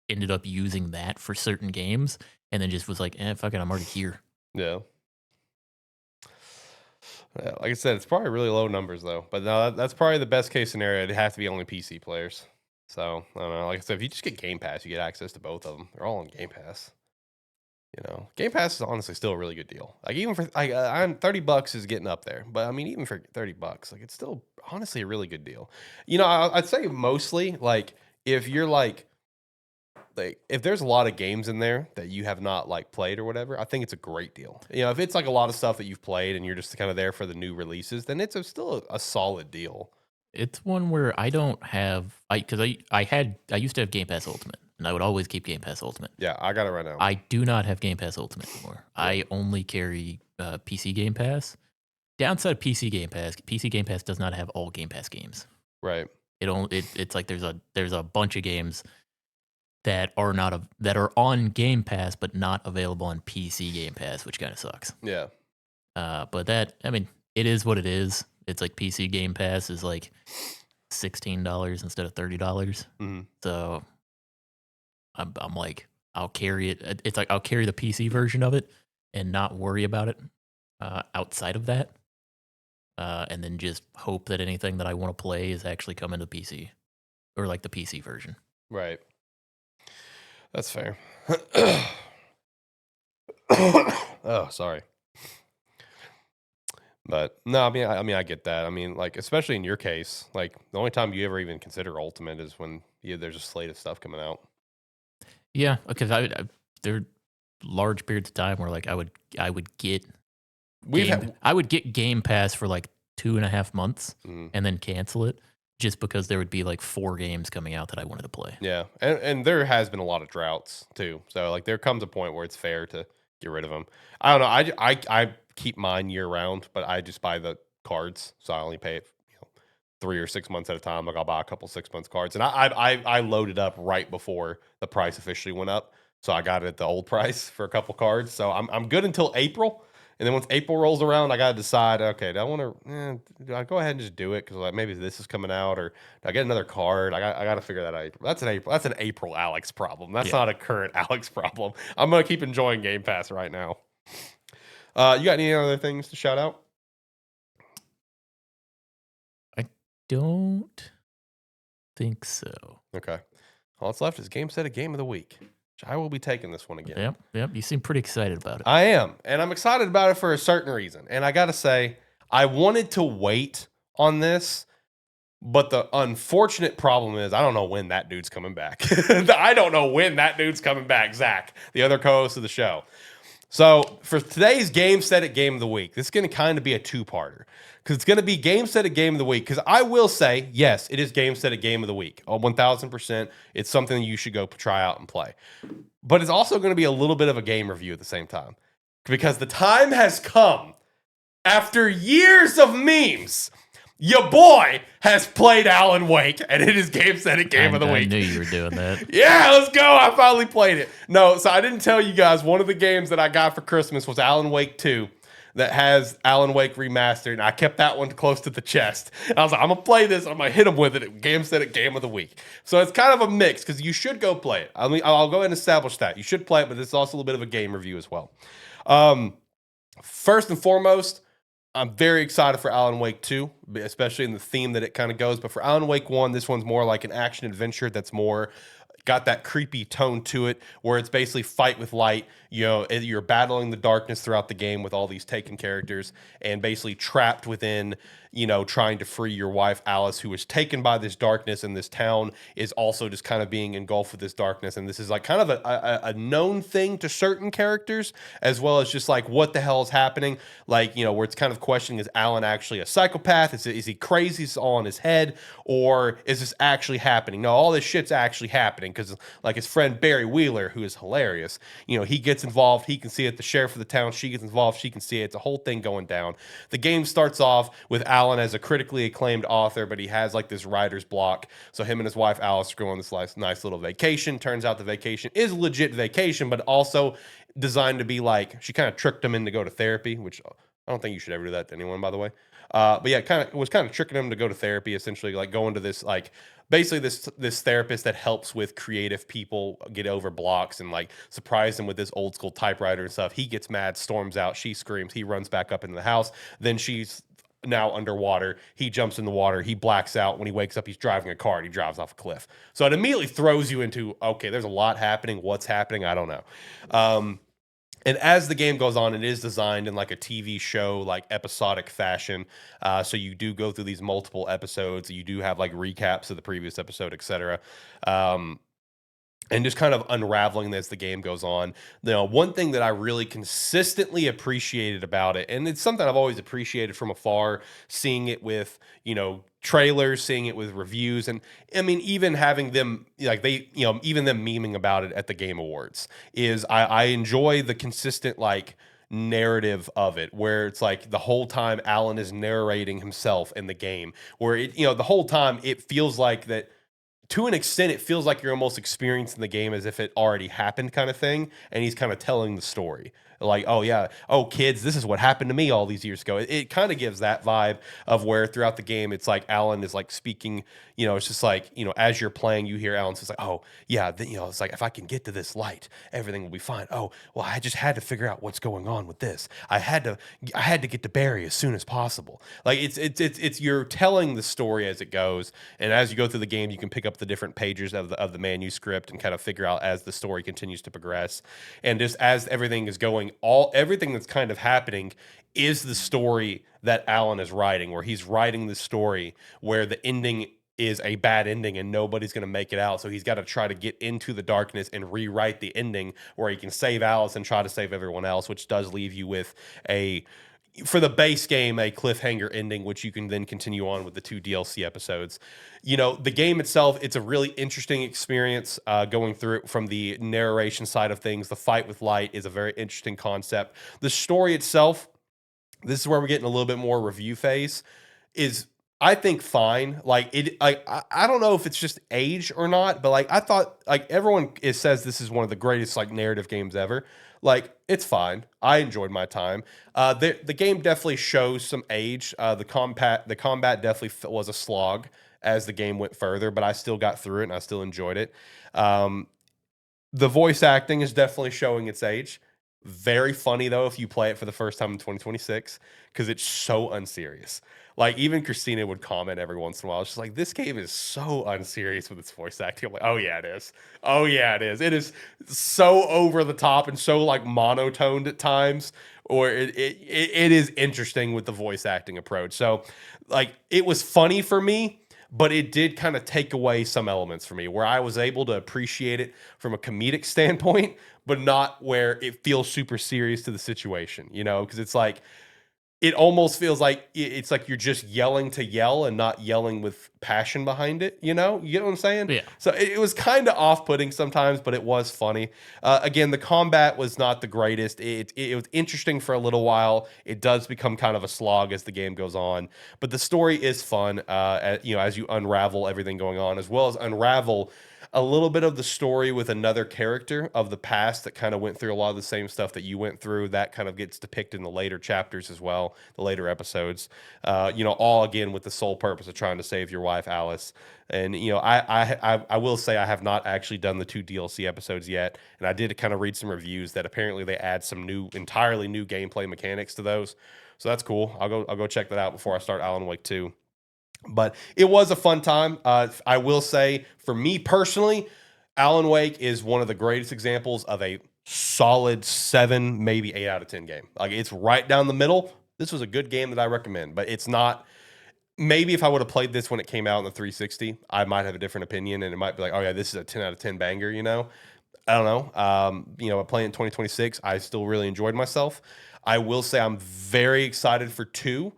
ended up using that for certain games, and then just was like, fuck it, I'm already here. Yeah. Yeah, like I said, it's probably really low numbers though. But no, that's probably the best case scenario. It'd have to be only PC players. So I don't know. Like I said, if you just get Game Pass, you get access to both of them. They're all on Game Pass. Game Pass is honestly still a really good deal. Like even for I'm $30 is getting up there, but I mean even for $30, like it's still honestly a really good deal. I'd say mostly like if you're like if there's a lot of games in there that you have not like played or whatever, I think it's a great deal. If it's like a lot of stuff that you've played and you're just kind of there for the new releases, then it's still a solid deal. It's one where I don't have, because I used to have Game Pass Ultimate, and I would always keep Game Pass Ultimate. Yeah, I got it right now. I do not have Game Pass Ultimate anymore. I only carry PC Game Pass. Downside of PC Game Pass does not have all Game Pass games. Right. It's like there's a bunch of games that are on Game Pass but not available on PC Game Pass, which kind of sucks. Yeah. But it is what it is. It's like PC Game Pass is like $16 instead of $30. Mm-hmm. So I'm like, I'll carry it. It's like I'll carry the PC version of it and not worry about it outside of that. And then just hope that anything that I want to play is actually coming to PC, or like the PC version. Right. That's fair. Oh, sorry. But no, I get that. I mean, like especially in your case, like the only time you ever even consider Ultimate is when there's a slate of stuff coming out. Yeah, because there are large periods of time where like I would get I would get Game Pass for like 2.5 months and then cancel it just because there would be like 4 games coming out that I wanted to play. Yeah, and there has been a lot of droughts too. So like there comes a point where it's fair to get rid of them. I don't know. I keep mine year round, but I just buy the cards, so I only pay it 3 or 6 months at a time. Like I'll buy a couple 6 months cards, and I loaded up right before the price officially went up, so I got it at the old price for a couple cards. So I'm good until April. And then once April rolls around, I gotta decide. Okay, do I want to? Do I go ahead and just do it because like maybe this is coming out, or do I get another card? I got to figure that out. That's an April Alex problem. That's not a current Alex problem. I'm gonna keep enjoying Game Pass right now. You got any other things to shout out? I don't think so. Okay. All that's left is Gamestead Game of the Week. I will be taking this one again. Yep. You seem pretty excited about it. I am. And I'm excited about it for a certain reason. And I got to say, I wanted to wait on this, but the unfortunate problem is I don't know when that dude's coming back. I don't know when that dude's coming back, Zach, the other co-host of the show. So for today's Gamestead Game of the Week, this is going to kind of be a two-parter. Because it's going to be Gamestead Game of the Week. Because I will say, yes, it is Gamestead Game of the Week. 1,000%. It's something you should go try out and play. But it's also going to be a little bit of a game review at the same time. Because the time has come, after years of memes, your boy has played Alan Wake, and it is Gamestead Game of the Week. I knew you were doing that. Yeah, let's go. I finally played it. No, so I didn't tell you guys, one of the games that I got for Christmas was Alan Wake 2. That has Alan Wake Remastered, and I kept that one close to the chest. And I was like, I'm going to play this. I'm going to hit him with it at Gamestead Game of the Week. So it's kind of a mix, because you should go play it. I'll go ahead and establish that. You should play it, but it's also a little bit of a game review as well. First and foremost, I'm very excited for Alan Wake 2, especially in the theme that it kind of goes. But for Alan Wake 1, this one's more like an action adventure that's more got that creepy tone to it, where it's basically fight with light. You're battling the darkness throughout the game with all these taken characters and basically trapped within, trying to free your wife, Alice, who was taken by this darkness, and this town is also just kind of being engulfed with this darkness. And this is like kind of a known thing to certain characters, as well as just like, what the hell is happening? Like, where it's kind of questioning, is Alan actually a psychopath? Is he crazy? Is it all in his head? Or is this actually happening? No, all this shit's actually happening, because like his friend Barry Wheeler, who is hilarious, he gets involved, he can see it. The sheriff of the town, she gets involved, she can see it. It's a whole thing going down. The game starts off with Alan as a critically acclaimed author, but he has like this writer's block. So him and his wife Alice go on this nice little vacation. Turns out the vacation is a legit vacation, but also designed to be like, she kind of tricked him into go to therapy, which I don't think you should ever do that to anyone, by the way. But yeah, it was kind of tricking him to go to therapy, essentially, like going to this, like basically this therapist that helps with creative people get over blocks, and like surprise him with this old school typewriter and stuff. He gets mad, storms out, she screams, he runs back up into the house. Then she's now underwater. He jumps in the water. He blacks out. When he wakes up, he's driving a car and he drives off a cliff. So it immediately throws you into, okay, there's a lot happening. What's happening? I don't know. And as the game goes on, it is designed in like a TV show, like episodic fashion. So you do go through these multiple episodes. You do have like recaps of the previous episode, etc. And just kind of unraveling as the game goes on. One thing that I really consistently appreciated about it, and it's something I've always appreciated from afar, seeing it with, trailers, seeing it with reviews, and I mean, even having them, like even them memeing about it at the Game Awards, is I enjoy the consistent, like, narrative of it, where it's like the whole time Alan is narrating himself in the game, where it, the whole time it feels like that. To an extent, it feels like you're almost experiencing the game as if it already happened, kind of thing. And he's kind of telling the story. Like, oh, yeah, oh, kids, this is what happened to me all these years ago. It kind of gives that vibe of where throughout the game, it's like Alan is like speaking, it's just like, as you're playing, you hear Alan says like, oh, yeah, it's like, if I can get to this light, everything will be fine. Oh, well, I just had to figure out what's going on with this. I had to get to Barry as soon as possible. Like, it's you're telling the story as it goes. And as you go through the game, you can pick up the different pages of the manuscript and kind of figure out as the story continues to progress. And just as everything is going everything that's kind of happening is the story that Alan is writing, where he's writing the story where the ending is a bad ending and nobody's going to make it out. So he's got to try to get into the darkness and rewrite the ending where he can save Alice and try to save everyone else, which does leave you with for the base game, a cliffhanger ending, which you can then continue on with the 2 DLC episodes. You know, the game itself, it's a really interesting experience going through it from the narration side of things. The fight with light is a very interesting concept. The story itself, this is where we're getting a little bit more review phase, is I think fine. Like I don't know if it's just age or not, but like I thought, like everyone says this is one of the greatest like narrative games ever. Like it's fine. I enjoyed my time. The game definitely shows some age. The combat definitely was a slog as the game went further, but I still got through it and I still enjoyed it. The voice acting is definitely showing its age. Very funny though if you play it for the first time in 2026 because it's so unserious. Like even Christina would comment every once in a while. She's like, "This game is so unserious with its voice acting." I'm like, "Oh yeah, it is. Oh yeah, it is. It is so over the top and so like monotoned at times, or it is interesting with the voice acting approach." So like it was funny for me, but it did kind of take away some elements for me where I was able to appreciate it from a comedic standpoint, but not where it feels super serious to the situation, you know, because it's like, it almost feels like it's like you're just yelling to yell and not yelling with passion behind it. You know, you get what I'm saying? Yeah. So it was kind of off-putting sometimes, but it was funny. Again, the combat was not the greatest. It was interesting for a little while. It does become kind of a slog as the game goes on, but the story is fun. You know, as you unravel everything going on, as well as unravel a little bit of the story with another character of the past that kind of went through a lot of the same stuff that you went through. That kind of gets depicted in the later chapters as well, the later episodes. You know, all again with the sole purpose of trying to save your wife, Alice. And you know, I will say I have not actually done the 2 DLC episodes yet, and I did kind of read some reviews that apparently they add some entirely new gameplay mechanics to those. So that's cool. I'll go check that out before I start Alan Wake 2. But it was a fun time. I will say, for me personally, Alan Wake is one of the greatest examples of a solid 7, maybe 8 out of 10 game. Like it's right down the middle. This was a good game that I recommend, but it's not. Maybe if I would have played this when it came out on the 360, I might have a different opinion, and it might be like, oh yeah, this is a 10 out of 10 banger. You know, I don't know. You know, playing in 2026, I still really enjoyed myself. I will say I'm very excited for 2.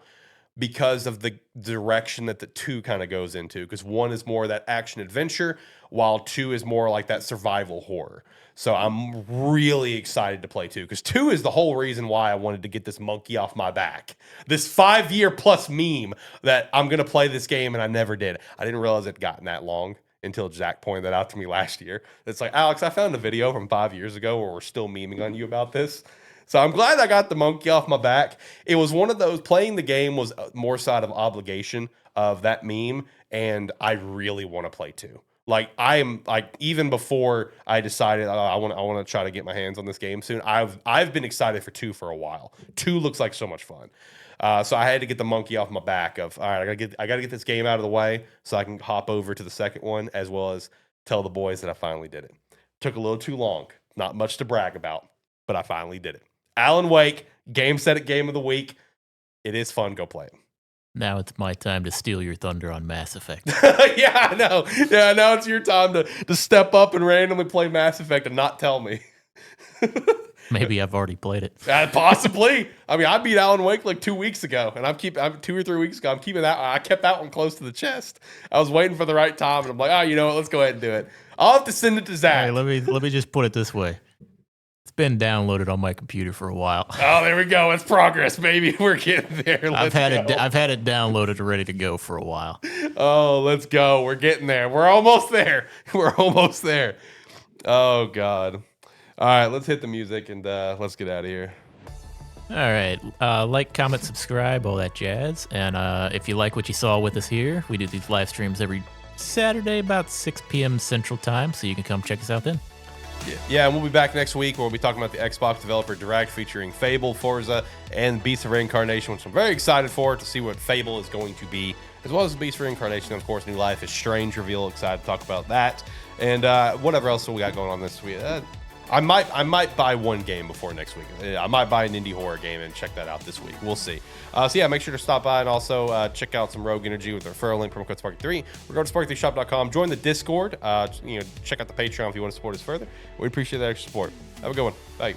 Because of the direction that the 2 kind of goes into. Because 1 is more that action adventure, while 2 is more like that survival horror. So I'm really excited to play 2. Because 2 is the whole reason why I wanted to get this monkey off my back. This 5-year plus meme that I'm going to play this game and I never did. I didn't realize it had gotten that long until Jack pointed that out to me last year. It's like, Alex, I found a video from 5 years ago where we're still memeing on you about this. So I'm glad I got the monkey off my back. It was one of those, playing the game was more side of obligation of that meme, and I really want to play 2. Like I am like, even before I decided I want to try to get my hands on this game soon. I've been excited for 2 for a while. 2 looks like so much fun. So I had to get the monkey off my back of, all right, I gotta get this game out of the way so I can hop over to the second one, as well as tell the boys that I finally did it. Took a little too long. Not much to brag about, but I finally did it. Alan Wake, Gamestetic Game of the Week. It is fun. Go play it. Now it's my time to steal your thunder on Mass Effect. Yeah, I know. Yeah, now it's your time to step up and randomly play Mass Effect and not tell me. Maybe I've already played it. Possibly. I mean, I beat Alan Wake like 2 weeks ago, and I'm 2 or 3 weeks ago. I'm keeping that. I kept that one close to the chest. I was waiting for the right time, and I'm like, oh, you know what? Let's go ahead and do it. I'll have to send it to Zach. Hey, let me just put it this way. It's been downloaded on my computer for a while. Oh, there we go. It's progress, baby. We're getting there. I've had it downloaded and ready to go for a while. Oh, let's go. We're getting there. We're almost there. We're almost there. Oh, God. All right, let's hit the music and let's get out of here. All right. Like, comment, subscribe, all that jazz. And if you like what you saw with us here, we do these live streams every Saturday about 6 p.m. Central Time, so you can come check us out then. Yeah, and we'll be back next week where we'll be talking about the Xbox Developer Direct featuring Fable, Forza, and Beast of Reincarnation, which I'm very excited for, to see what Fable is going to be, as well as Beast of Reincarnation, and of course, New Life is Strange reveal. Excited to talk about that. And whatever else we got going on this week. I might buy one game before next week. I might buy an indie horror game and check that out this week. We'll see. So yeah, make sure to stop by and also check out some Rogue Energy with the referral link, promo code Sparky3. Or go to sparky3shop.com. Join the Discord. Check out the Patreon if you want to support us further. We appreciate that extra support. Have a good one. Bye.